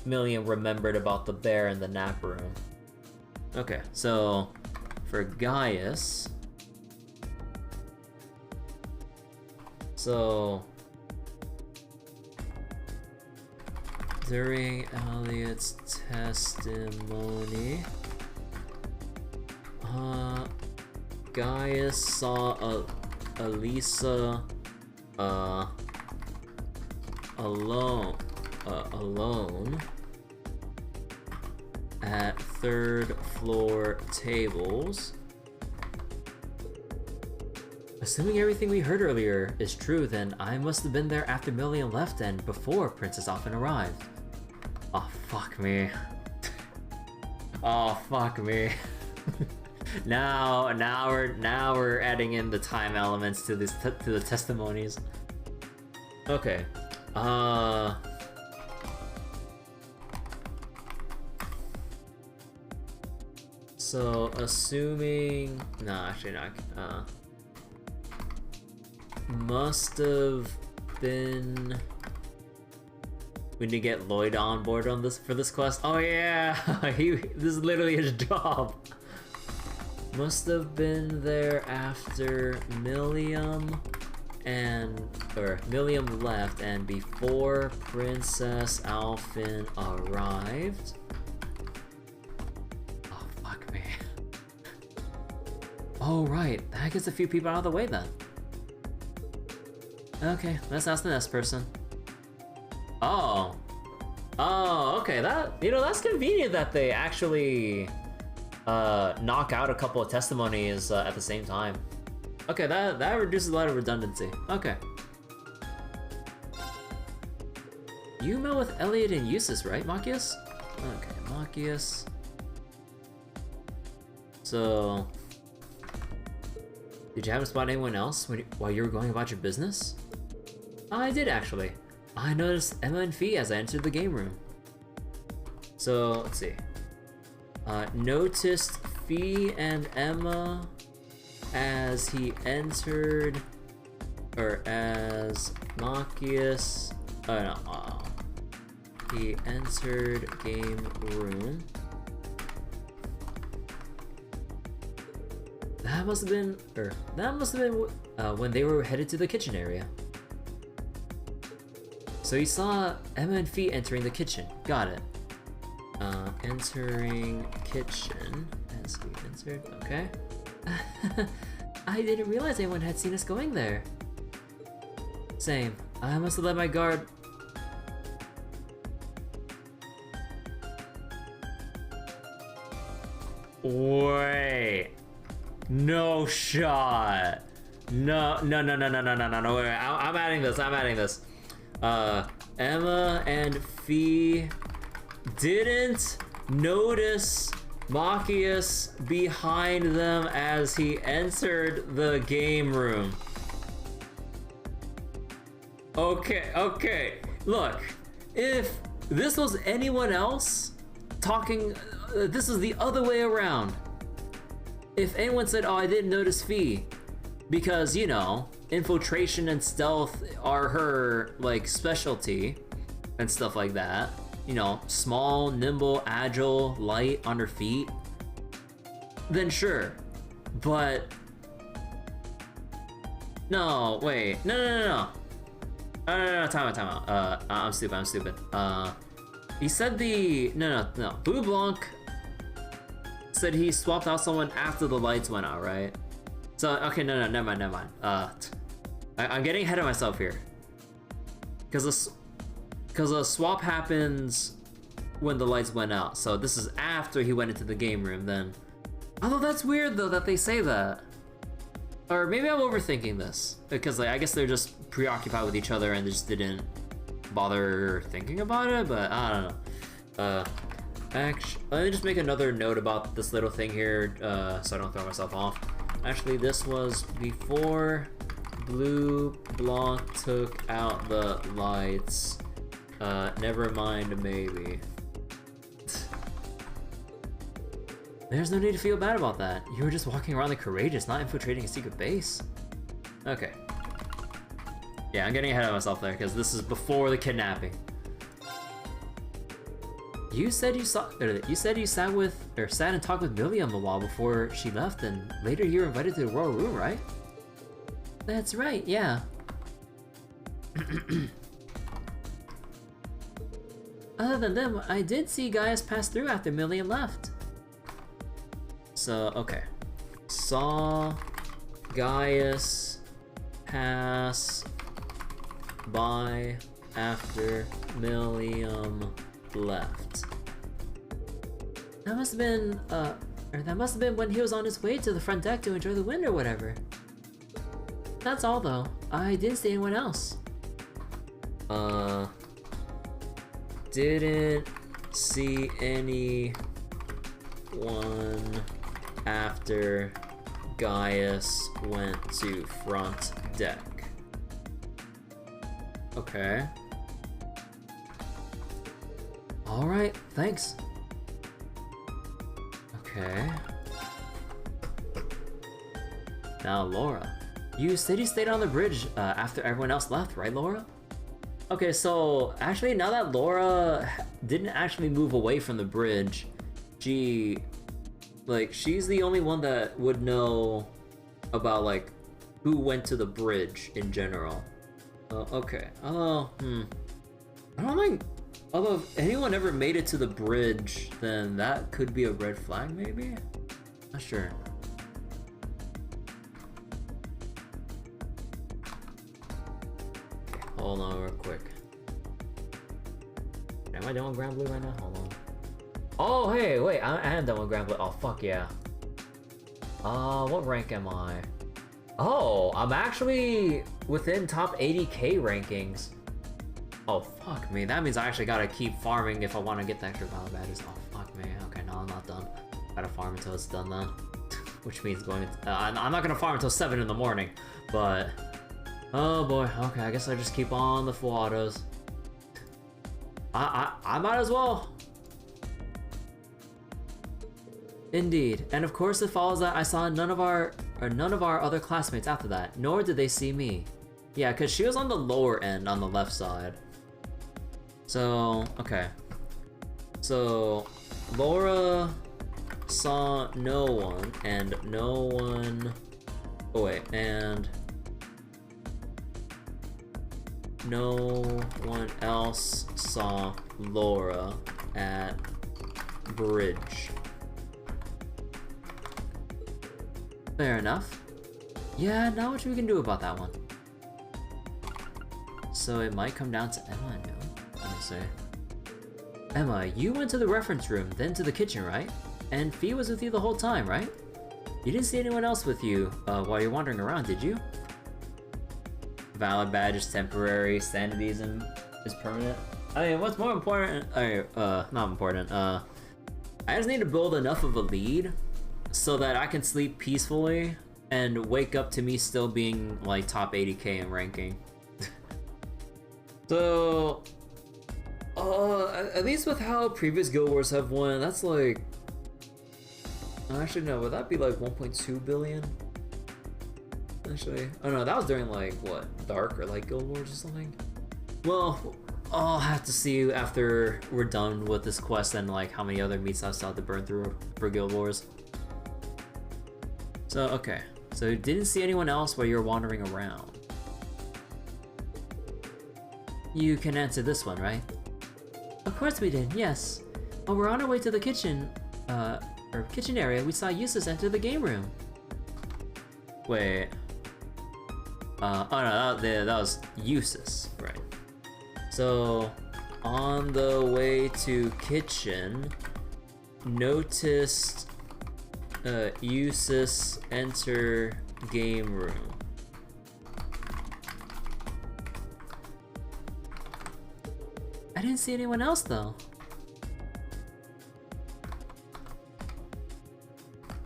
Million remembered about the bear in the nap room. Okay, so for Gaius, so during Elliot's testimony, Gaius saw Elisa alone at third floor tables. Assuming everything we heard earlier is true, then I must have been there after Million left and before Princess Alphen arrived. Oh, fuck me. Oh, fuck me. Now we're adding in the time elements to this to the testimonies. Okay. So assuming, no, actually not. Must have been. We need to get Lloyd on board on this for this quest. Oh yeah, this is literally his job. Must have been there after Milliam left and before Princess Alphen arrived. Oh fuck me. Oh right, that gets a few people out of the way then. Okay, let's ask the next person. Oh, okay. That's convenient that they actually knock out a couple of testimonies at the same time. Okay, that reduces a lot of redundancy. Okay. You met with Elliot and Eustace, right, Machias? Okay, Machias. So, did you happen to spot anyone else while you were going about your business? I did actually. I noticed Emma and Fee as I entered the game room. So, let's see. Noticed Fee and Emma as he entered, or as Machias, he entered game room. That must have been when they were headed to the kitchen area. So he saw Emma and Fee entering the kitchen. Got it. Entering kitchen as he entered. Okay. I didn't realize anyone had seen us going there. Same. I must have let my guard. Wait. No shot. No. Wait. I'm adding this. Emma and Fee didn't notice Machias behind them as he entered the game room. Okay. Look, if this was anyone else talking, this is the other way around. If anyone said, "Oh, I didn't notice Fee," because, you know, infiltration and stealth are her, like, specialty and stuff like that. You know, small, nimble, agile, light on her feet. Then sure. But... no, wait. No. Time out. I'm stupid. He said No. Bleublanc said he swapped out someone after the lights went out, right? So, okay, no, never mind. I'm getting ahead of myself here. Because a swap happens when the lights went out. So this is after he went into the game room then. Although that's weird though that they say that. Or maybe I'm overthinking this. Because like I guess they're just preoccupied with each other and they just didn't bother thinking about it, but I don't know. Actually, let me just make another note about this little thing here, so I don't throw myself off. Actually, this was before Bleublanc took out the lights. Never mind, maybe. There's no need to feel bad about that. You were just walking around the courageous, not infiltrating a secret base. Okay. Yeah, I'm getting ahead of myself there, because this is before the kidnapping. You said you sat and talked with Miriam a while before she left, and later you were invited to the royal room, right? That's right, yeah. Other than them, I did see Gaius pass through after Miriam left. So, okay. Saw Gaius pass by after Miriam left. That must have been when he was on his way to the front deck to enjoy the wind or whatever. That's all though. I didn't see anyone else. Didn't see anyone after Gaius went to front deck. Okay. Alright, thanks. Okay. Now, Laura. You said you stayed on the bridge after everyone else left, right, Laura? Okay, so actually, now that Laura didn't actually move away from the bridge, she's the only one that would know about, like, who went to the bridge in general. Okay. Although, I don't think... Although, if anyone ever made it to the bridge, then that could be a red flag, maybe? Not sure. Okay, hold on real quick. Am I done with Grand Blue right now? Hold on. Oh, hey, wait, I am done with Grand Blue. Oh, fuck yeah. What rank am I? Oh, I'm actually within top 80k rankings. Oh, fuck me. That means I actually gotta keep farming if I want to get the extra battle badges. Oh, fuck me. Okay, no, I'm not done. Gotta farm until it's done then. Which means going... I'm not gonna farm until 7 in the morning, but... Oh boy, okay, I guess I just keep on the full autos. I might as well. Indeed, and of course it follows that I saw none of our other classmates after that, nor did they see me. Yeah, because she was on the lower end on the left side. So, okay. So, Laura saw no one, and no one... Oh wait, and... No one else saw Laura at bridge. Fair enough. Yeah, not much we can do about that one. So it might come down to Emma now. Let me see. Emma, you went to the reference room, then to the kitchen, right? And Fee was with you the whole time, right? You didn't see anyone else with you while you're wandering around, did you? Valid badge is temporary, sanity is permanent. I mean, what's more important? Not important. I just need to build enough of a lead so that I can sleep peacefully and wake up to me still being like top 80k in ranking. So, at least with how previous Guild Wars have won, that's like... Actually, no, would that be like 1.2 billion? Actually, oh no, that was during like, what, Dark or like Guild Wars or something? Well, I'll have to see after we're done with this quest and like how many other meats I still have to burn through for Guild Wars. So, okay. So you didn't see anyone else while you were wandering around. You can answer this one, right? Of course we did, yes. While we're on our way to the kitchen, or kitchen area, we saw Eustace enter the game room. Wait. Oh no, that was Eustace, right. So, on the way to kitchen, noticed Usis, enter game room. I didn't see anyone else though.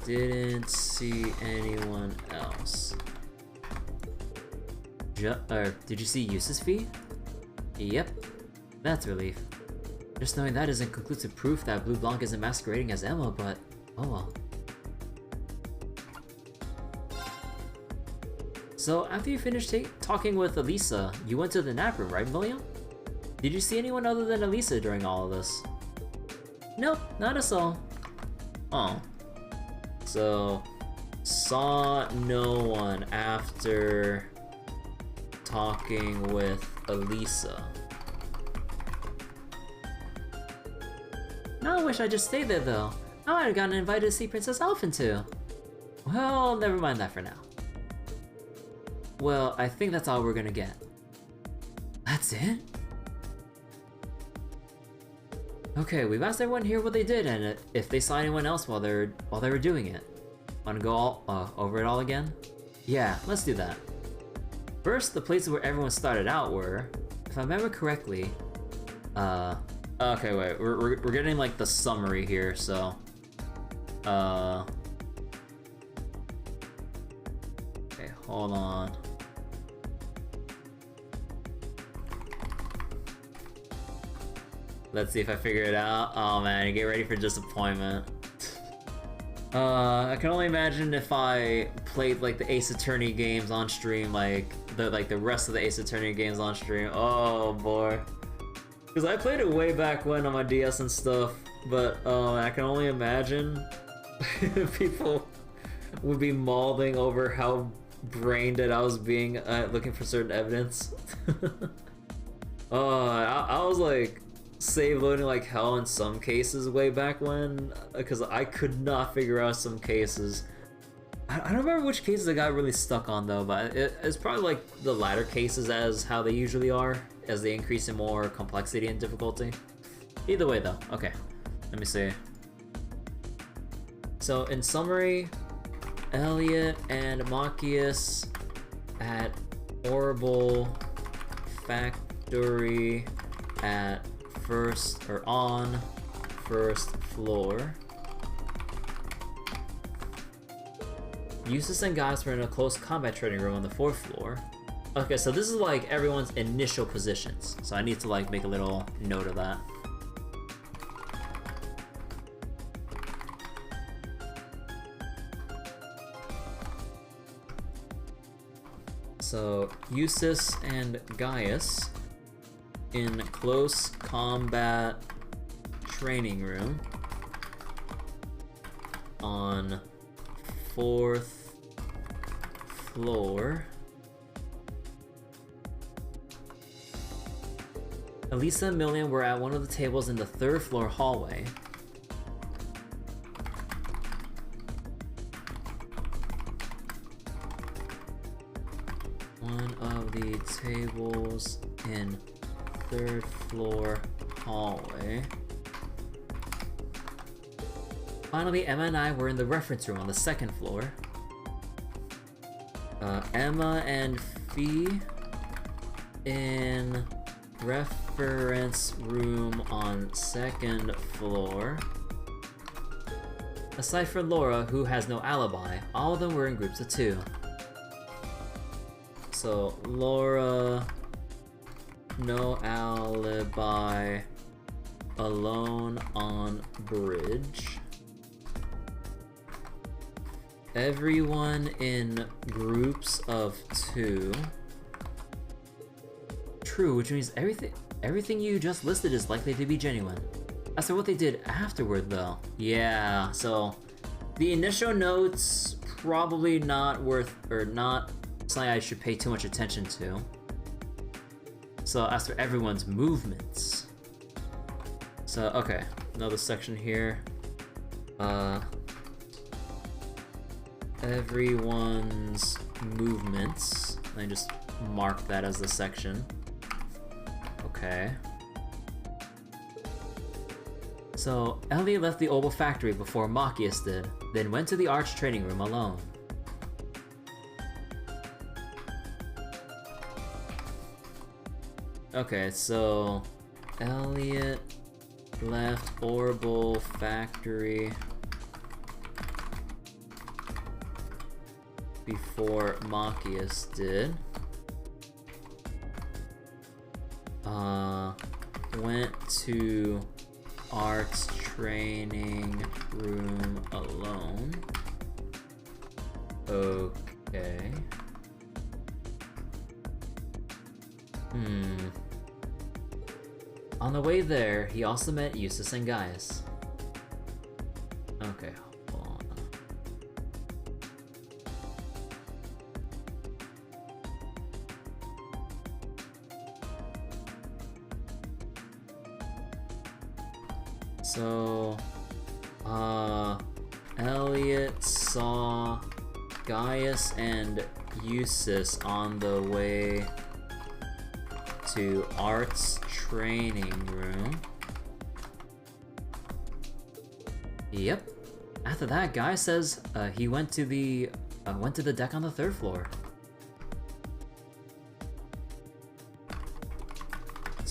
Didn't see anyone else. Did you see Usis fee? Yep. That's relief. Just knowing that isn't conclusive proof that Bleublanc isn't masquerading as Emma, but oh well. So after you finished talking with Elisa, you went to the nap room, right, William? Did you see anyone other than Elisa during all of this? Nope, not a soul. Oh. So, saw no one after talking with Elisa. Now I wish I just stayed there though. I might have gotten invited to see Princess Elfin too. Well, never mind that for now. Well, I think that's all we're gonna get. That's it? Okay, we've asked everyone here what they did and if they saw anyone else while they were doing it. Wanna go over it all again? Yeah, let's do that. First, the places where everyone started out were, if I remember correctly, okay, wait, we're getting like the summary here, so, okay, hold on. Let's see if I figure it out. Oh man, get ready for disappointment. I can only imagine if I played like the Ace Attorney games on stream, like the rest of the Ace Attorney games on stream. Oh boy. Because I played it way back when on my DS and stuff, but I can only imagine people would be mauling over how brain dead I was being looking for certain evidence. I was like save loading like hell in some cases way back when, because I could not figure out some cases. I don't remember which cases I got really stuck on though, but it's probably like the latter cases as how they usually are, as they increase in more complexity and difficulty. Either way though, okay, let me see. So in summary, Elliot and Machias at Orbital Factory at on first floor. Usis and Gaius were in a close combat training room on the 4th floor. Okay, so this is like everyone's initial positions, so I need to like make a little note of that. So Usis and Gaius in close combat training room on 4th floor. Elisa and Millian were at one of the tables in the 3rd floor hallway. One of the tables in 3rd floor hallway. Finally, Emma and I were in the reference room on the 2nd floor. Emma and Fee in reference room on 2nd floor. Aside from Laura, who has no alibi, all of them were in groups of 2. So Laura, no alibi, alone on bridge. Everyone in groups of 2. True, which means everything you just listed is likely to be genuine. As for what they did afterward though, yeah, so the initial notes probably not worth, or not something I should pay too much attention to. So as for everyone's movements, so okay, another section here. Everyone's movements. Let me just mark that as the section. Okay. So Ellie left the Orbital Factory before Machias did. then went to the arch training room alone. Okay, so Elliot left Orbital Factory before Machias did. Went to arts training room alone. Okay. On the way there, he also met Eustace and Gaius. Okay, hold on. So, Elliot saw Gaius and Eustace on the way to Art's training room. Yep. After that, Gaius says he went to the deck on the 3rd floor.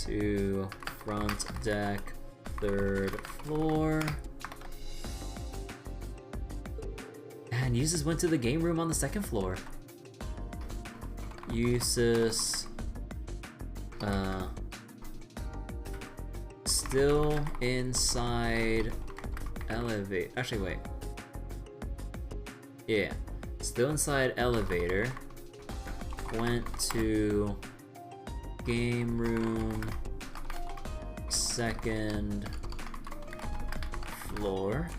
To front deck, 3rd floor. And Eustace went to the game room on the 2nd floor. Eustace still inside elevator. Actually, wait. Yeah, still inside elevator. Went to game room, 2nd floor.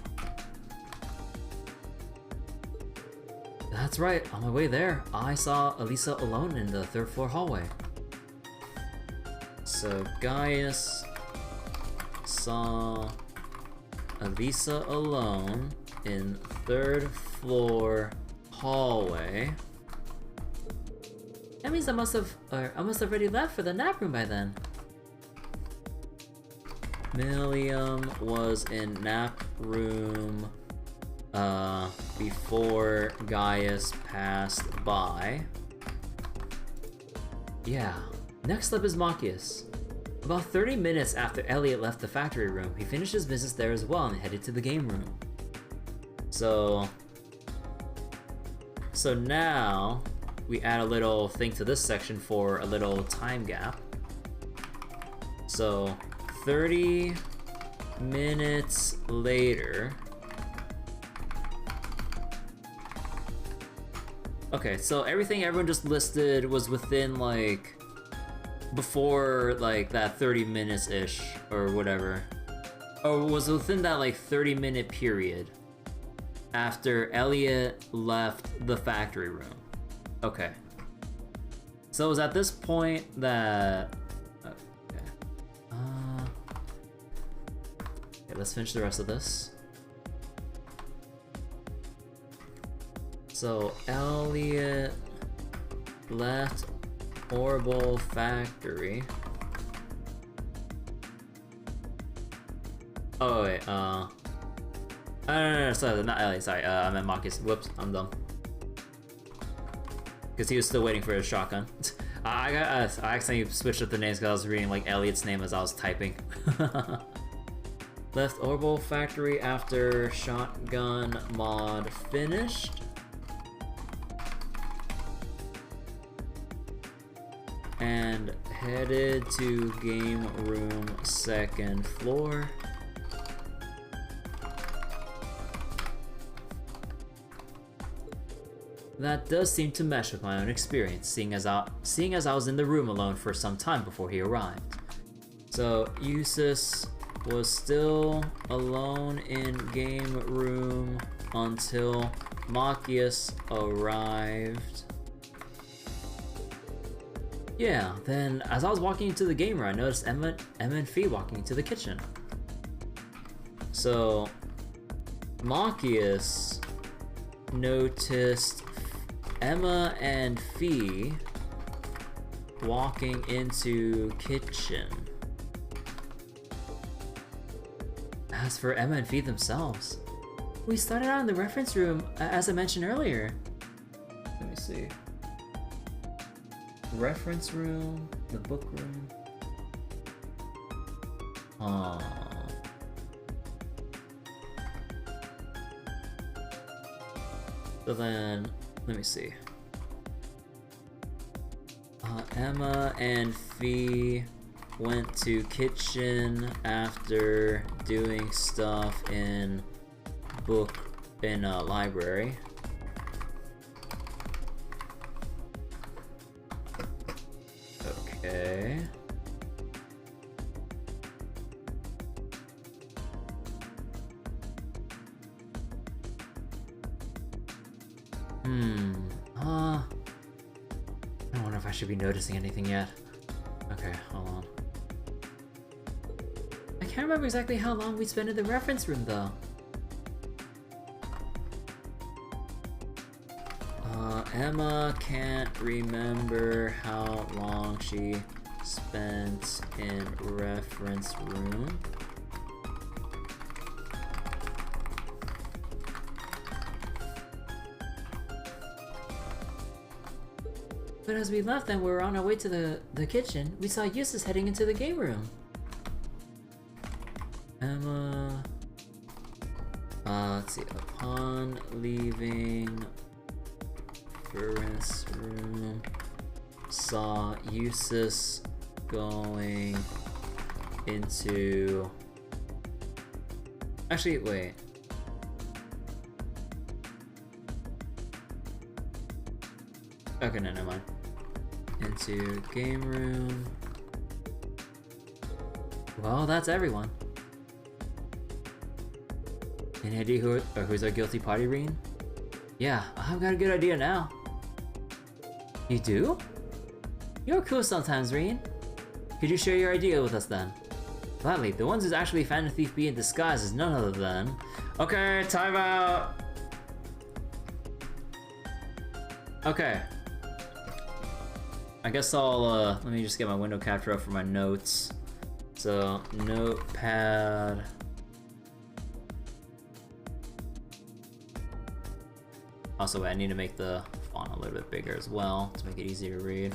That's right, on my way there, I saw Elisa alone in the 3rd floor hallway. So Gaius saw Elisa alone in 3rd floor hallway. That means I must have already left for the nap room by then. Milliam was in nap room before Gaius passed by. Yeah. Next up is Machias. About 30 minutes after Elliot left the factory room, he finished his business there as well and headed to the game room. So now we add a little thing to this section for a little time gap. So 30 minutes later. Okay, so everything everyone just listed was within like before like that 30 minutes ish or whatever, or was within that like 30-minute period after Elliot left the factory room. Okay, so it was at this point that okay, let's finish the rest of this. So Elliot left Orbital Factory. Oh wait, no, sorry, not Elliot, sorry, I meant Marcus. Whoops, I'm dumb. Because he was still waiting for his shotgun. I accidentally switched up the names because I was reading like Elliot's name as I was typing. Left Orbital Factory after shotgun mod finished. And headed to game room 2nd floor. That does seem to mesh with my own experience, seeing as I was in the room alone for some time before he arrived. So Eustace was still alone in game room until Machias arrived. Yeah, then as I was walking into the game room, I noticed Emma and Fee walking into the kitchen. So Machias noticed Emma and Fee walking into kitchen. As for Emma and Fee themselves, We started out in the reference room, as I mentioned earlier. Let me see. Reference room, the book room. So then, let me see. Emma and Fee went to kitchen after doing stuff in library. Okay. I wonder if I should be noticing anything yet. Okay, hold on. I can't remember exactly how long we spent in the reference room though. Emma can't remember how long she spent in reference room. But as we left and we were on our way to the kitchen, we saw Eustace heading into the game room. Emma... let's see. Upon leaving reference room, saw Eustace going into... Actually, wait. Okay, no, never mind. Into game room. Well, that's everyone. Any idea who's our guilty party, Reen? Yeah, I've got a good idea now. You do? You're cool sometimes, Reen. Could you share your idea with us then? Gladly. The ones who's actually found the thief be in disguise is none other than... Okay, time out! Okay. I guess I'll, let me just get my window capture up for my notes. So, notepad. Also, I need to make the font a little bit bigger as well to make it easier to read.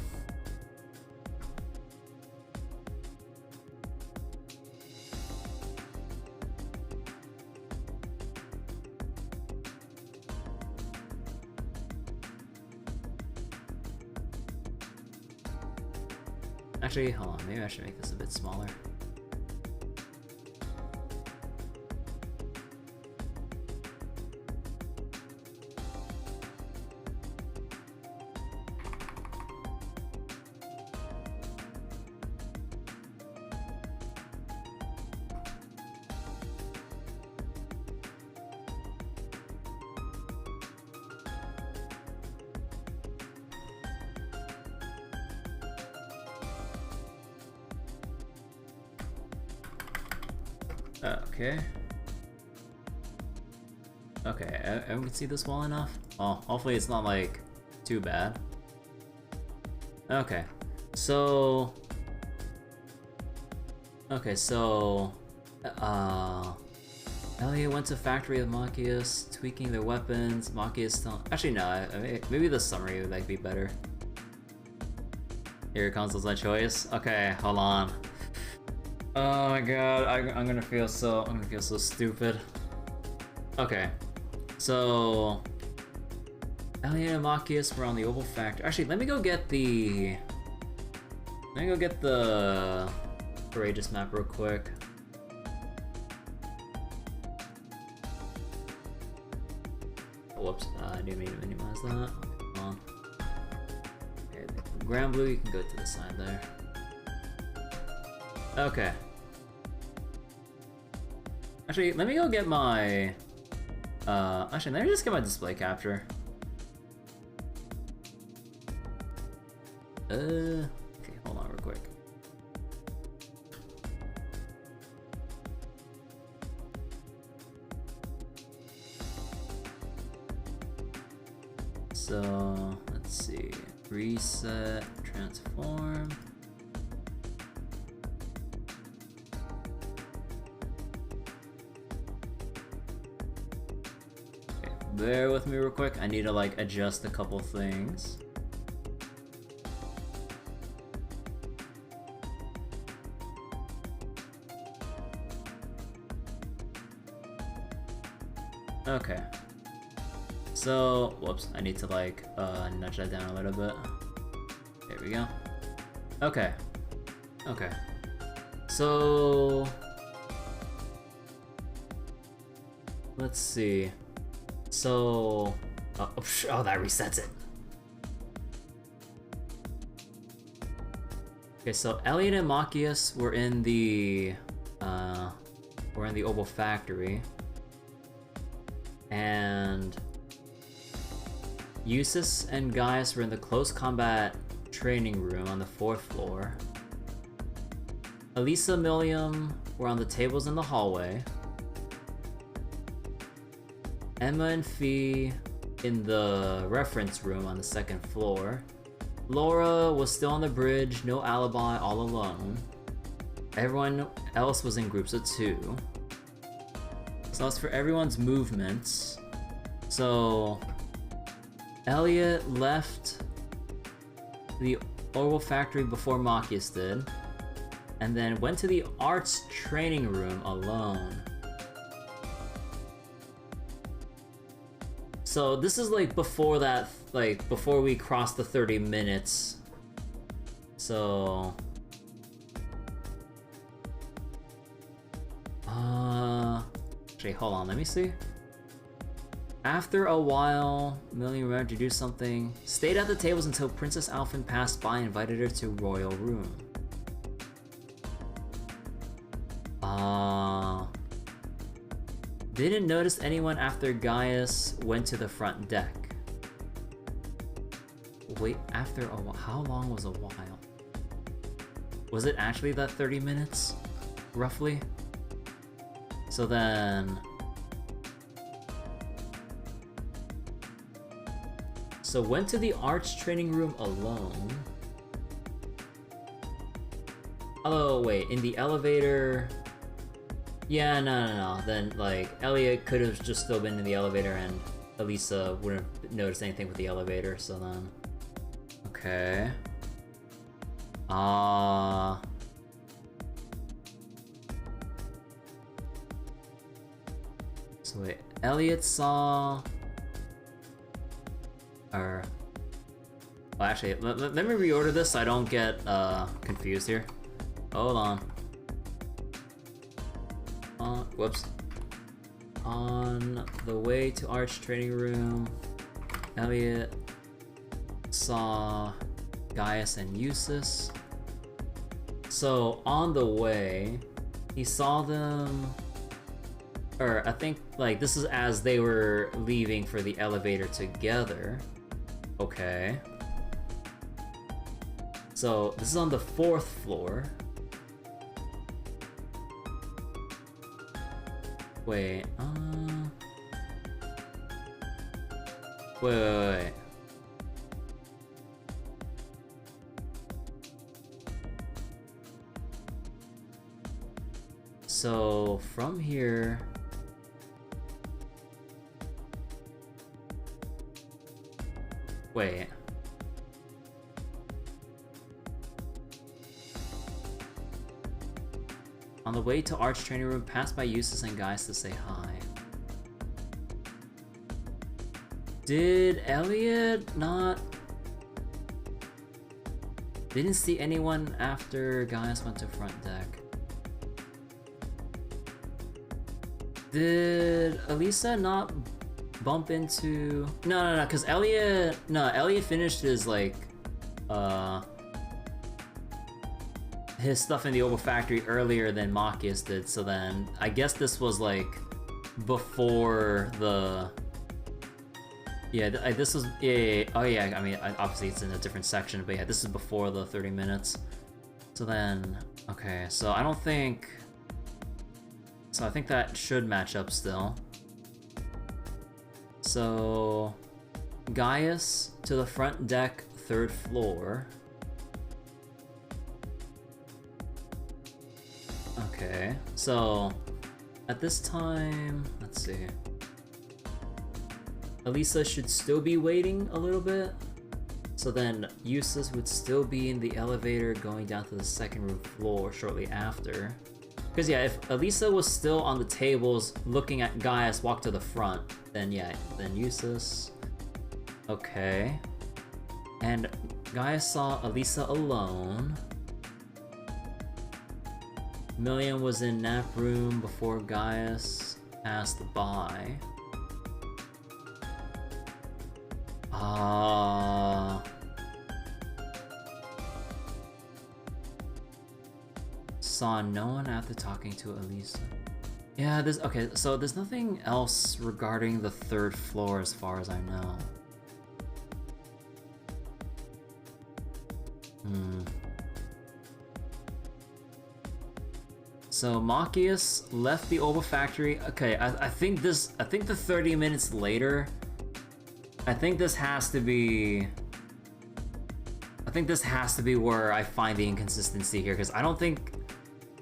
Actually, hold on, maybe I should make this a bit smaller. Okay. Okay, everyone can see this well enough? Oh, hopefully it's not, like, too bad. Okay, so... Okay, so... Elliot went to factory with Machias, tweaking their weapons. Machias still... Actually, no, maybe the summary would, like, be better. Here comes my choice. Okay, hold on. Oh my god, I'm gonna feel so stupid. Okay, so Elliot and Machias were on the Opal Factory. Actually, let me go get the Courageous map real quick. Whoops, I didn't mean to minimize that. Okay, come on. Okay, Grand Blue, you can go to the side there. Okay. Actually, let me go get my... actually, let me just get my display capture. Okay, hold on real quick. So, let's see. Reset, transform. Bear with me real quick. I need to like adjust a couple things. Okay. So, whoops, I need to like nudge that down a little bit. There we go. Okay. Okay. So let's see. So oh, that resets it. Okay, so Elliot and Machias were in the Oval Factory. And Eustace and Gaius were in the close combat training room on the 4th floor. Elisa and Milliam were on the tables in the hallway. Emma and Fee in the reference room on the 2nd floor. Laura was still on the bridge, no alibi, all alone. Everyone else was in groups of 2. So that's for everyone's movements. So Elliot left the Oval Factory before Machias did, and then went to the arts training room alone. So this is like before that, like before we crossed the 30 minutes. So actually, hold on, let me see. After a while, Millie remembered to do something. Stayed at the tables until Princess Alphen passed by and invited her to Royal Room. Didn't notice anyone after Gaius went to the front deck. Wait, after a while? How long was a while? Was it actually that 30 minutes? Roughly? So then... So went to the arts training room alone. Oh wait, in the elevator... Yeah, no. Then like, Elliot could have just still been in the elevator and Elisa wouldn't have noticed anything with the elevator, so then... Okay... So wait, Elliot saw... Or... Well, actually, let me reorder this so I don't get confused here. Hold on. Whoops. On the way to Arch Training Room, Elliot saw Gaius and Eustace. So on the way, he saw them... Or I think, like, this is as they were leaving for the elevator together. Okay. So, this is on the 4th floor. Wait, Wait. So, from here... Wait. On the way to Arch Training Room, passed by Eustace and Gaius to say hi. Did Elliot not... Didn't see anyone after Gaius went to front deck. Did Elisa not bump into... No, because Elliot... No, Elliot finished his, like, his stuff in the Oval Factory earlier than Machias did, so then I guess this was, like, before the... Yeah, this was... Yeah. Oh, yeah, I mean, obviously it's in a different section, but yeah, this is before the 30 minutes. So then... Okay, so I don't think... So I think that should match up still. So... Gaius to the front deck, 3rd floor. Okay, so... At this time... Let's see... Elisa should still be waiting a little bit. So then Eustace would still be in the elevator going down to the second room floor shortly after. Because yeah, if Elisa was still on the tables looking at Gaius walk to the front, then yeah, then Eustace. Okay. And Gaius saw Elisa alone. Million was in nap room before Gaius passed by. Saw no one after talking to Elisa. Yeah, okay, so there's nothing else regarding the third floor as far as I know. So Machias left the Oba factory. Okay, I think the 30 minutes later, I think this has to be where I find the inconsistency here, because I don't think,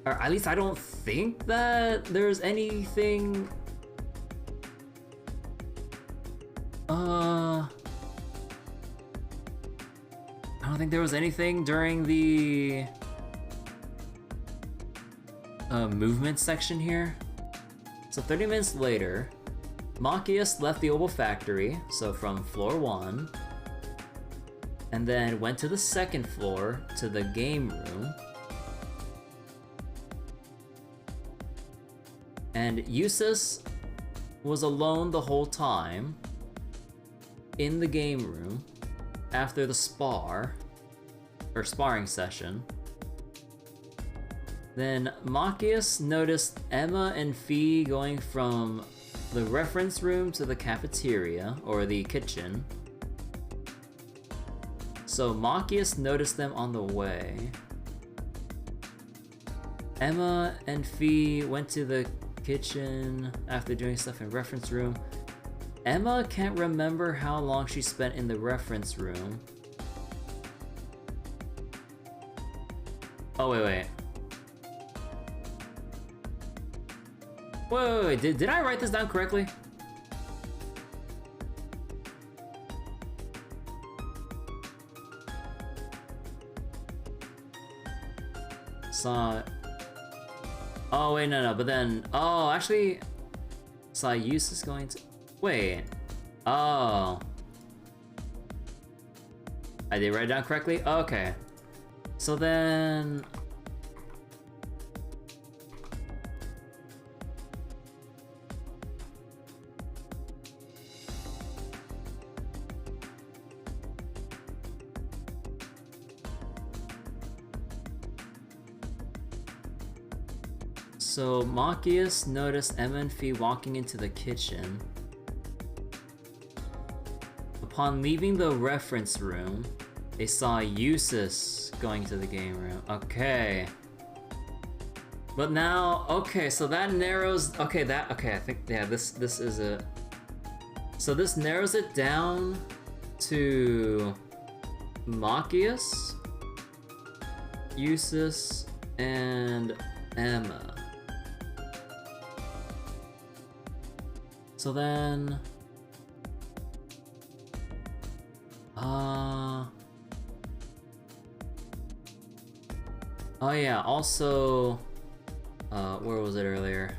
or at least I don't think that there's anything I don't think there was anything during the movement section here. So 30 minutes later, Machias left the Oba factory, so from floor 1, and then went to the second floor to the game room. And Eustace was alone the whole time in the game room after the sparring session. Then Machias noticed Emma and Fee going from the reference room to the cafeteria, or the kitchen. So Machias noticed them on the way. Emma and Fee went to the kitchen after doing stuff in reference room. Emma can't remember how long she spent in the reference room. Oh, wait. Wait, did I write this down correctly? Saw... Oh, wait, no, but then... Oh, actually... Saw Eustace going to... Wait. Oh. I did write it down correctly? Okay. So then... So Machias noticed Emma and Fee walking into the kitchen. Upon leaving the reference room, they saw Eustace going to the game room. Okay. But now, okay, so that narrows, I think, yeah, this is a... So this narrows it down to Machias, Eustace, and Emma. So then... Oh yeah, also... where was it earlier?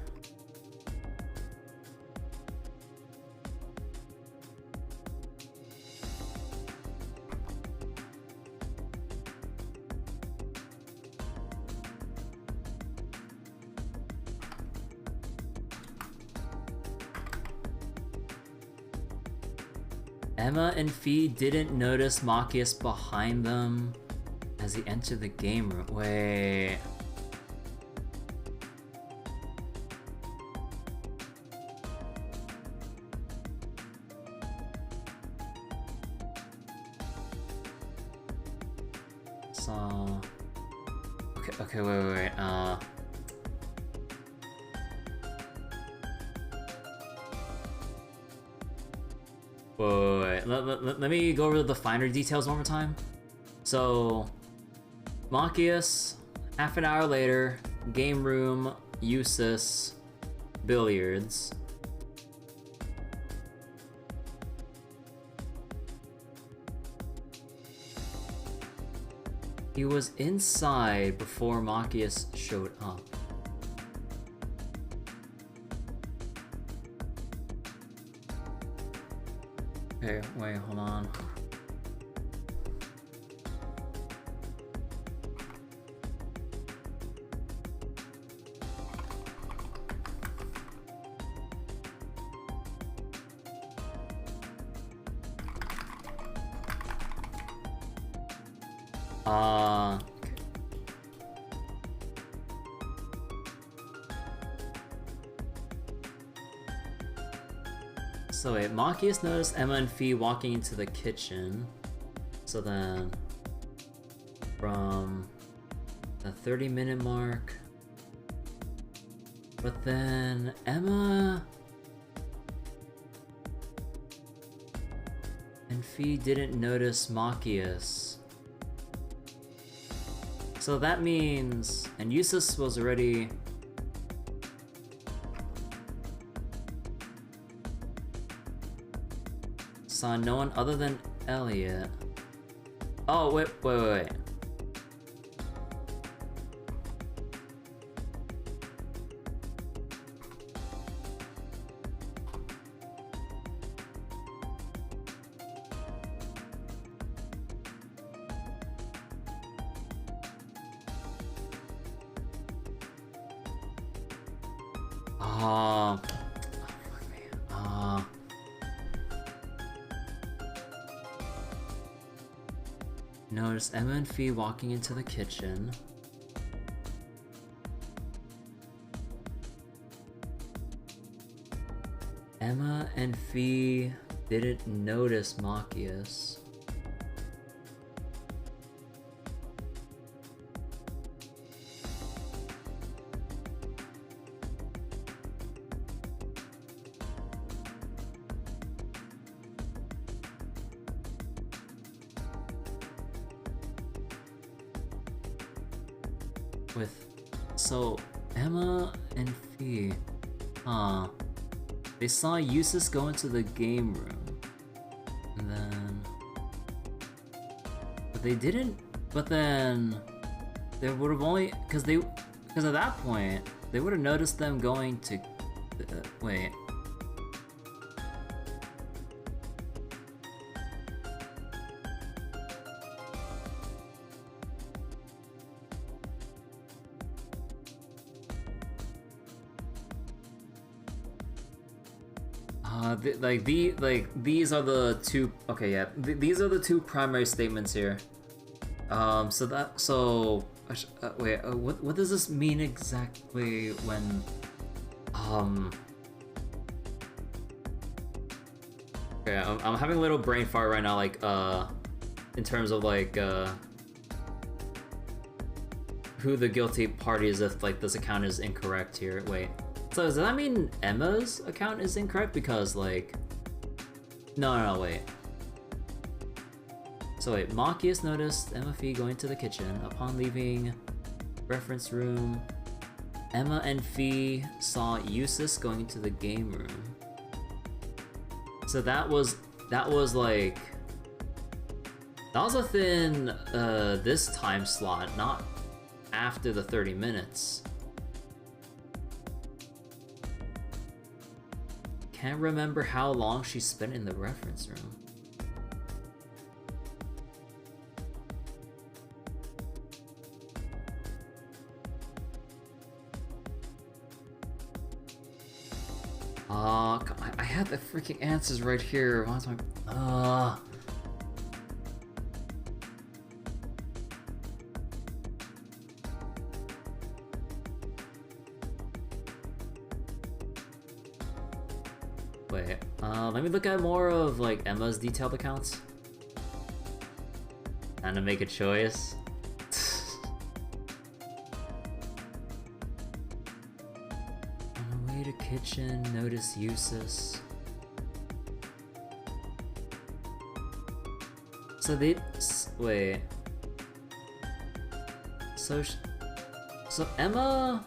Emma and Fee didn't notice Machias behind them as he entered the game room. Wait. So... Okay, wait. Wait. Let me go over the finer details one more time. So, Machias, half an hour later, game room, Eustace, billiards. He was inside before Machias showed up. Okay, wait, hold on. Okay. So wait, Machias noticed Emma and Fee walking into the kitchen. So then, from the 30-minute mark, but then Emma and Fee didn't notice Machias. So that means, and Eustace was already. Saw no one other than Elliot. Oh, wait. Notice Emma and Fee walking into the kitchen. Emma and Fee didn't notice Machias. So Emma and Fee, they saw Eustace go into the game room, and then, but they didn't. But then, they would have only because at that point they would have noticed them going to. Wait. These are the two. Okay, yeah. These are the two primary statements here. Wait. What does this mean exactly when? Okay, I'm having a little brain fart right now. Like, in terms of like, who the guilty party is if like this account is incorrect here. Wait. So does that mean Emma's account is incorrect? Because like, no, wait. So wait, Machias noticed Emma Fee going to the kitchen. Upon leaving reference room, Emma and Fee saw Eustace going to the game room. So that was within this time slot, not after the 30 minutes. Can't remember how long she spent in the reference room. I had the freaking answers right here. What's my Wait, let me look at more of like Emma's detailed accounts. And to make a choice. On the way to kitchen, notice Eustace. So they wait. So Emma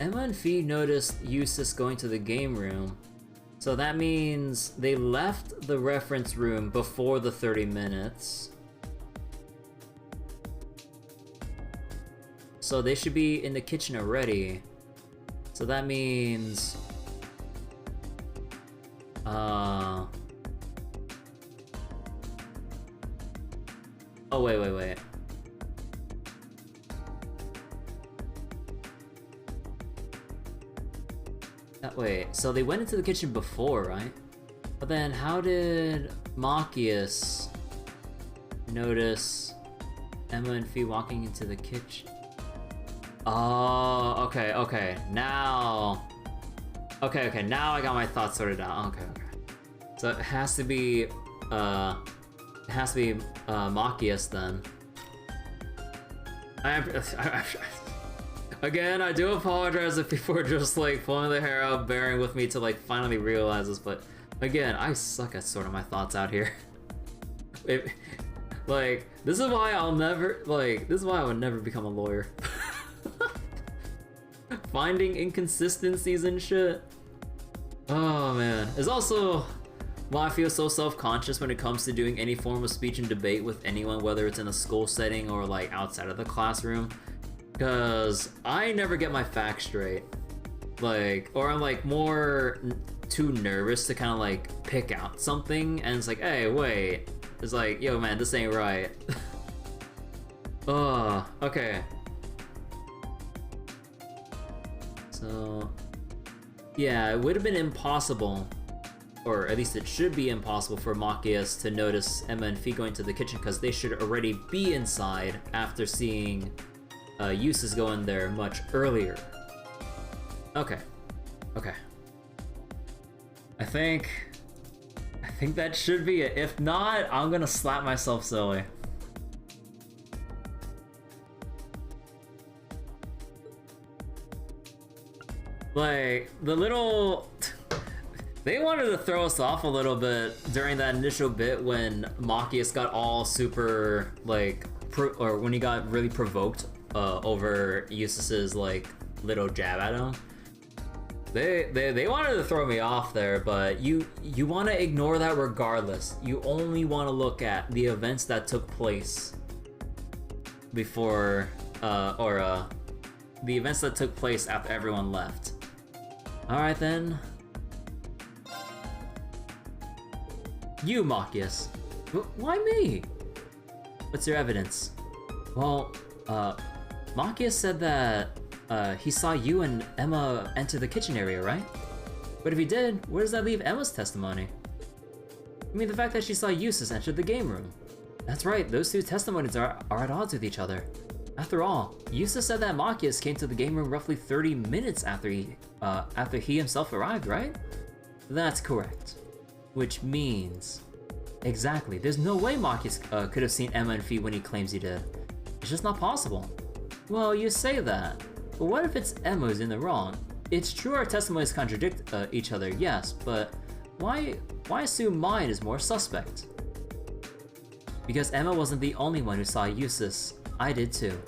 and Fee noticed Eustace going to the game room, so that means they left the reference room before the 30 minutes. So they should be in the kitchen already. So that means... Oh, wait. Wait, so they went into the kitchen before, right? But then how did Machias notice Emma and Fee walking into the kitchen? Oh, okay. Now... Okay, now I got my thoughts sorted out. Okay. So it has to be, Machias then. Again, I do apologize if people are just like pulling their hair out, bearing with me to like finally realize this, but again, I suck at sorting my thoughts out here. This is why I would never become a lawyer. Finding inconsistencies and shit. Oh man. It's also why I feel so self-conscious when it comes to doing any form of speech and debate with anyone, whether it's in a school setting or like outside of the classroom. Because I never get my facts straight. Or I'm like more too nervous to kind of like pick out something, and it's like, hey, wait. It's like, yo man, this ain't right. Oh, okay. So, yeah, it would have been impossible, or at least it should be impossible for Machias to notice Emma and Fee going to the kitchen, because they should already be inside after seeing Eustace go in there much earlier. Okay. I think that should be it. If not, I'm gonna slap myself silly. Like, the little... They wanted to throw us off a little bit during that initial bit when Machias got all super, like, or when he got really provoked over Eustace's, like, little jab at him. They wanted to throw me off there, but you want to ignore that regardless. You only want to look at the events that took place before, the events that took place after everyone left. Alright then. You, Machias. Why me? What's your evidence? Well, Machias said that he saw you and Emma enter the kitchen area, right? But if he did, where does that leave Emma's testimony? I mean, the fact that she saw Eustace enter the game room. That's right, those two testimonies are at odds with each other. After all, Eustace said that Machias came to the game room roughly 30 minutes after he himself arrived, right? That's correct. Which means... Exactly, there's no way Machias could have seen Emma and Fee when he claims he did. It's just not possible. Well, you say that, but what if it's Emma who's in the wrong? It's true our testimonies contradict each other, yes, but why assume mine is more suspect? Because Emma wasn't the only one who saw Eustace. I did too.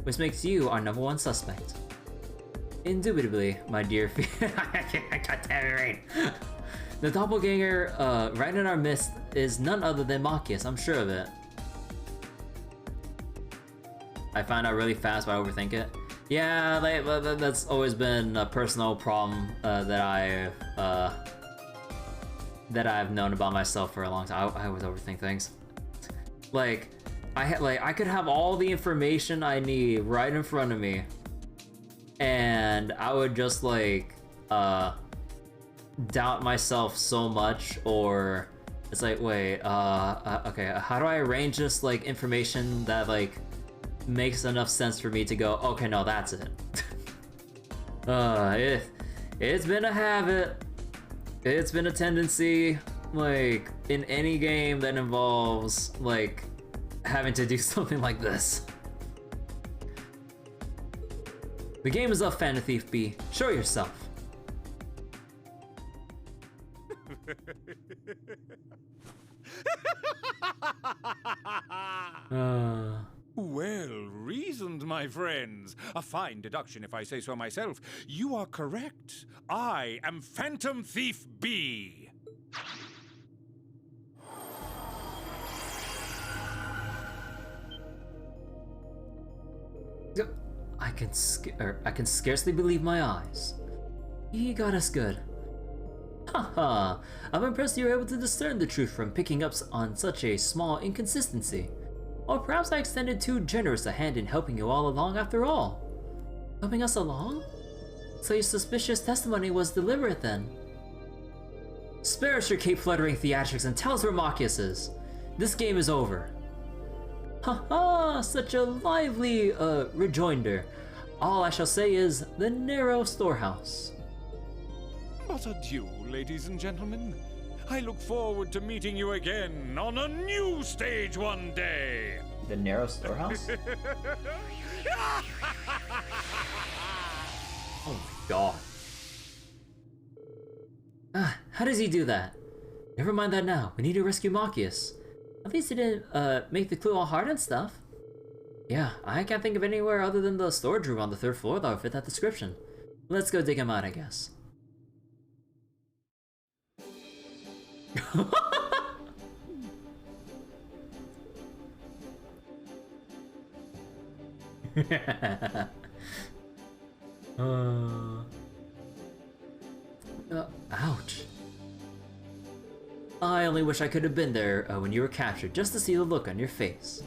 Which makes you our #1 suspect. Indubitably, my dear Fee. I got that right. The doppelganger right in our midst is none other than Machias, I'm sure of it. I found out really fast, but I overthink it. Yeah, that's always been a personal problem that I've known about myself for a long time. I always overthink things. I could have all the information I need right in front of me, and I would just doubt myself so much, or it's like, wait, okay, how do I arrange this information that makes enough sense for me to go, okay, no, that's it. It's been a habit. It's been a tendency, in any game that involves having to do something like this. The game is up, Phantom Thief B. Show yourself. Well reasoned, my friends. A fine deduction, if I say so myself. You are correct. I am Phantom Thief B. I can scarcely believe my eyes. He got us good. Haha, I'm impressed you were able to discern the truth from picking up on such a small inconsistency. Or perhaps I extended too generous a hand in helping you all along after all. Helping us along? So your suspicious testimony was deliberate then? Spare us your cape-fluttering theatrics and tell us where Marcus is. This game is over. Haha, such a lively, rejoinder. All I shall say is, the narrow storehouse. But adieu, ladies and gentlemen. I look forward to meeting you again on a new stage one day. The narrow storehouse? Oh my god. How does he do that? Never mind that now. We need to rescue Marcus. At least he didn't, make the clue all hard and stuff. Yeah, I can't think of anywhere other than the storage room on the 3rd floor that would fit that description. Let's go dig him out, I guess. Ouch. I only wish I could have been there when you were captured, just to see the look on your face.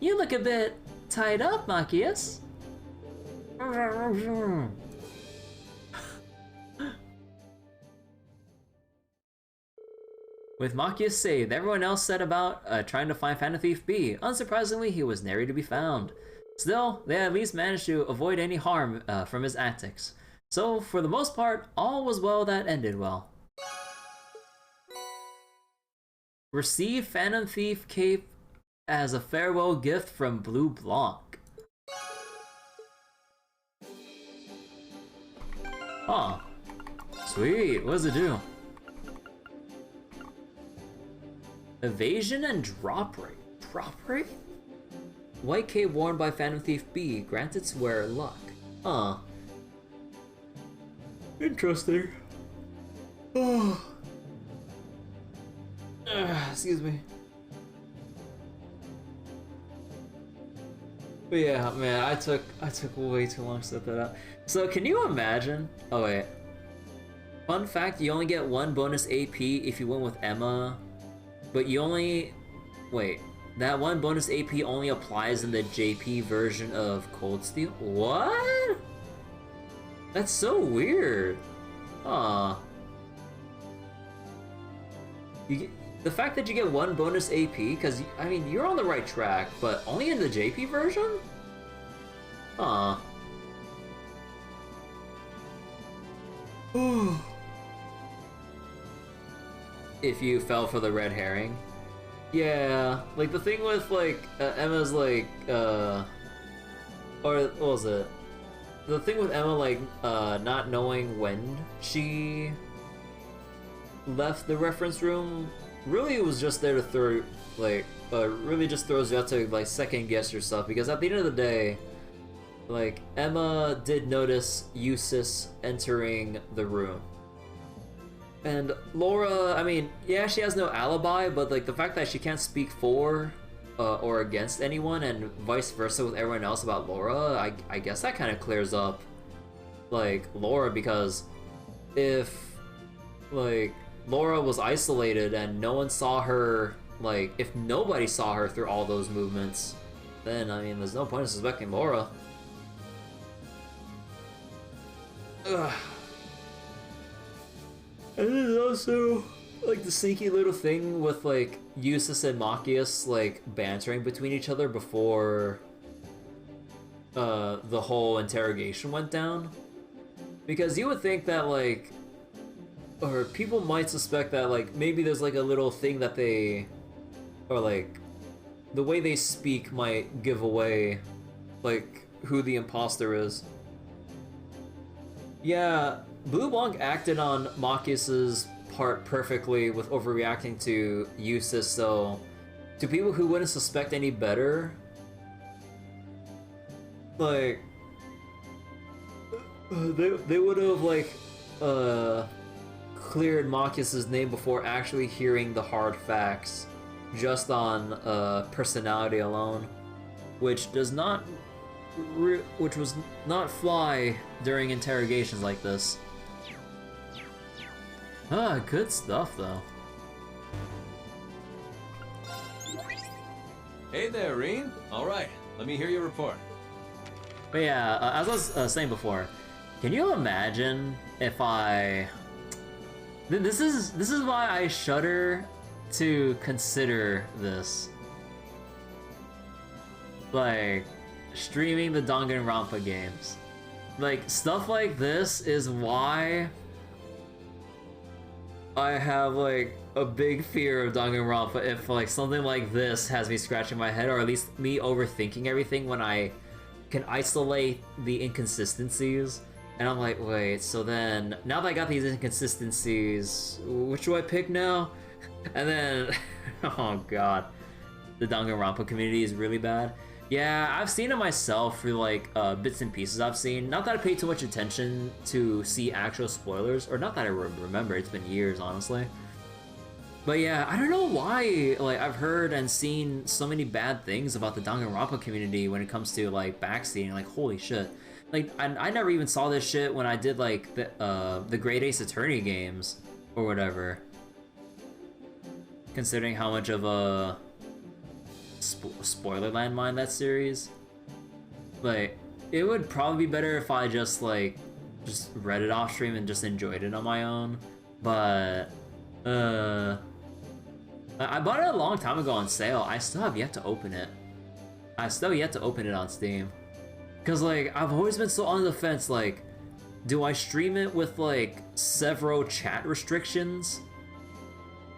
You look a bit tied up, Marcus. With Marcus saved, everyone else set about trying to find Phantom Thief B. Unsurprisingly, he was nary to be found. Still, they at least managed to avoid any harm from his antics. So, for the most part, all was well that ended well. Receive Phantom Thief Cape as a farewell gift from Bleublanc. Huh. Sweet, what does it do? Evasion and drop rate. Drop rate? White cape worn by Phantom Thief B granted wearer luck. Huh. Interesting. Oh. Excuse me. But yeah, man, I took way too long to set that up. So can you imagine? Oh wait. Fun fact: you only get 1 bonus AP if you win with Emma, but you only wait. That 1 bonus AP only applies in the JP version of Cold Steel. What? That's so weird. Aw. The fact that you get 1 bonus AP, because, I mean, you're on the right track, but only in the JP version? Aw. If you fell for the red herring. Yeah, like the thing with, like, Emma's, like, or what was it? The thing with Emma, like, not knowing when she left the reference room, really it was just there to throw, like, really just throws you out to, like, second guess yourself, because at the end of the day, like, Emma did notice Eustace entering the room. And Laura, I mean, yeah, she has no alibi, but, like, the fact that she can't speak for or against anyone, and vice versa with everyone else about Laura, I guess that kind of clears up, like, Laura, because if, like, Laura was isolated and no one saw her, like, if nobody saw her through all those movements, then, I mean, there's no point in suspecting Laura. Ugh. And there's also, like, the sneaky little thing with, like, Eustace and Machias, like, bantering between each other before the whole interrogation went down. Because you would think that, like, or people might suspect that, like, maybe there's, like, a little thing that they, or, like, the way they speak might give away, like, who the imposter is. Yeah, Bleublanc acted on Machias's part perfectly with overreacting to Eustace, so to people who wouldn't suspect any better, like, they would have, like, cleared Machias's name before actually hearing the hard facts, just on personality alone. which does not, which was not fly during interrogations like this. Ah, good stuff though. Hey there, Reen. All right, let me hear your report. But yeah, as I was saying before, can you imagine if I? This is why I shudder to consider this. Like, streaming the Danganronpa games. Like, stuff like this is why I have, like, a big fear of Danganronpa if, like, something like this has me scratching my head, or at least me overthinking everything when I can isolate the inconsistencies. And I'm like, wait, so then, now that I got these inconsistencies, which do I pick now? And then, oh god, the Danganronpa community is really bad. Yeah, I've seen it myself through like bits and pieces I've seen. Not that I paid too much attention to see actual spoilers, or not that I remember, it's been years, honestly. But yeah, I don't know why, like, I've heard and seen so many bad things about the Danganronpa community when it comes to like backseating, like holy shit. Like, I never even saw this shit when I did like the Great Ace Attorney games, or whatever. Considering how much of a spoiler landmine that series. Like, it would probably be better if I just like read it off stream and just enjoyed it on my own. But I bought it a long time ago on sale. I still have yet to open it. I still yet to open it on Steam. Cause like I've always been so on the fence, like, do I stream it with like several chat restrictions?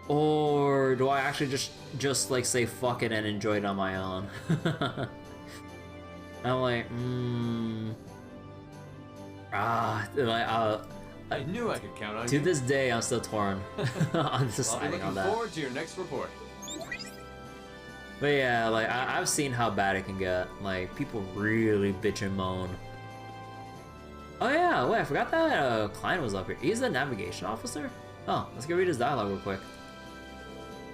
Or do I actually just like say fuck it and enjoy it on my own? I'm like, I knew I could count on to you. this day, I'm still torn on deciding on that. I'll be looking forward to your next report. But yeah, like I've seen how bad it can get. Like people really bitch and moan. Oh yeah, wait, I forgot that Klein was up here. He's the navigation officer? Oh, let's go read his dialogue real quick.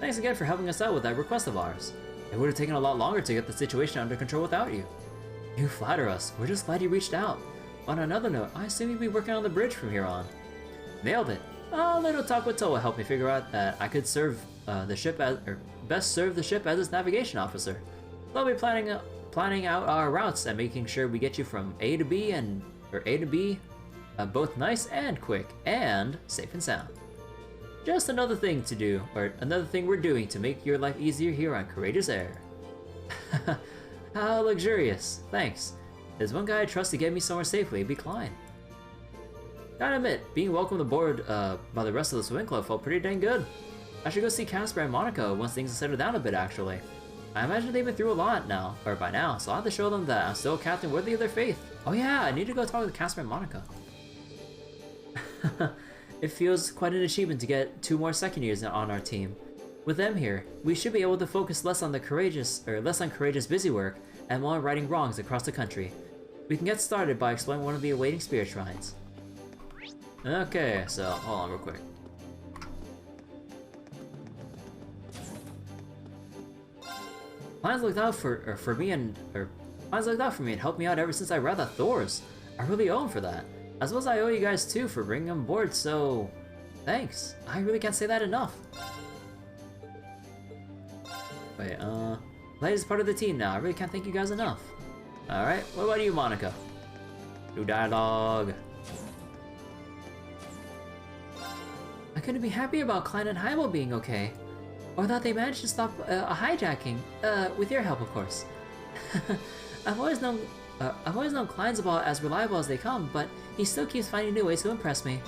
Thanks again for helping us out with that request of ours. It would have taken a lot longer to get the situation under control without you. You flatter us. We're just glad you reached out. On another note, I assume you'll be working on the bridge from here on. Nailed it. A little talk with Toa helped me figure out that I could serve the ship as, or best serve the ship as its navigation officer. I'll be planning out our routes and making sure we get you from A to B both nice and quick and safe and sound. Just another thing to do, or another thing we're doing to make your life easier here on Courageous Air. How luxurious. Thanks. There's one guy I trust to get me somewhere safely, be Klein. Gotta admit, being welcomed aboard by the rest of the swimming club felt pretty dang good. I should go see Casper and Monica once things have settled down a bit, actually. I imagine they've been through a lot now, or by now, so I'll have to show them that I'm still a captain worthy of their faith. Oh yeah, I need to go talk with Casper and Monica. It feels quite an achievement to get 2 more second years on our team. With them here, we should be able to focus less on courageous busy work and more on righting wrongs across the country. We can get started by exploring one of the awaiting spirit shrines. Okay, so hold on real quick. Plans looked out for me and helped me out ever since I read the Thors. I really owe him for that. I suppose I owe you guys too for bringing them aboard, so thanks. I really can't say that enough. Wait, Light is part of the team now. I really can't thank you guys enough. Alright, what about you, Monica? Do dialogue. I couldn't be happy about Klein and Heimel being okay. Or that they managed to stop a hijacking, with your help, of course. I've always known Klein's about as reliable as they come, but he still keeps finding new ways to impress me.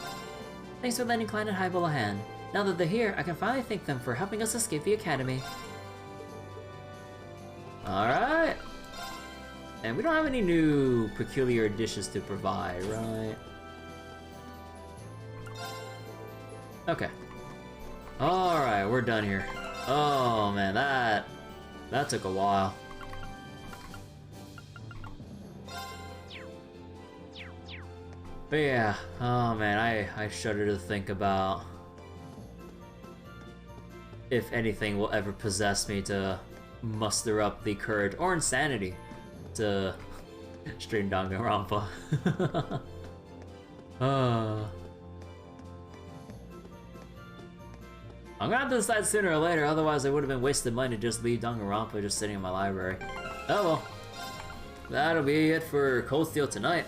Thanks for lending Klein and Heimel a hand. Now that they're here, I can finally thank them for helping us escape the academy. Alright. And we don't have any new peculiar dishes to provide, right? Okay. Alright, we're done here. Oh man, that took a while. But yeah, oh man, I shudder to think about if anything will ever possess me to muster up the courage or insanity to stream Danganronpa. I'm gonna have to decide sooner or later, otherwise I would have been wasting money to just leave Danganronpa just sitting in my library. Oh well. That'll be it for Cold Steel tonight.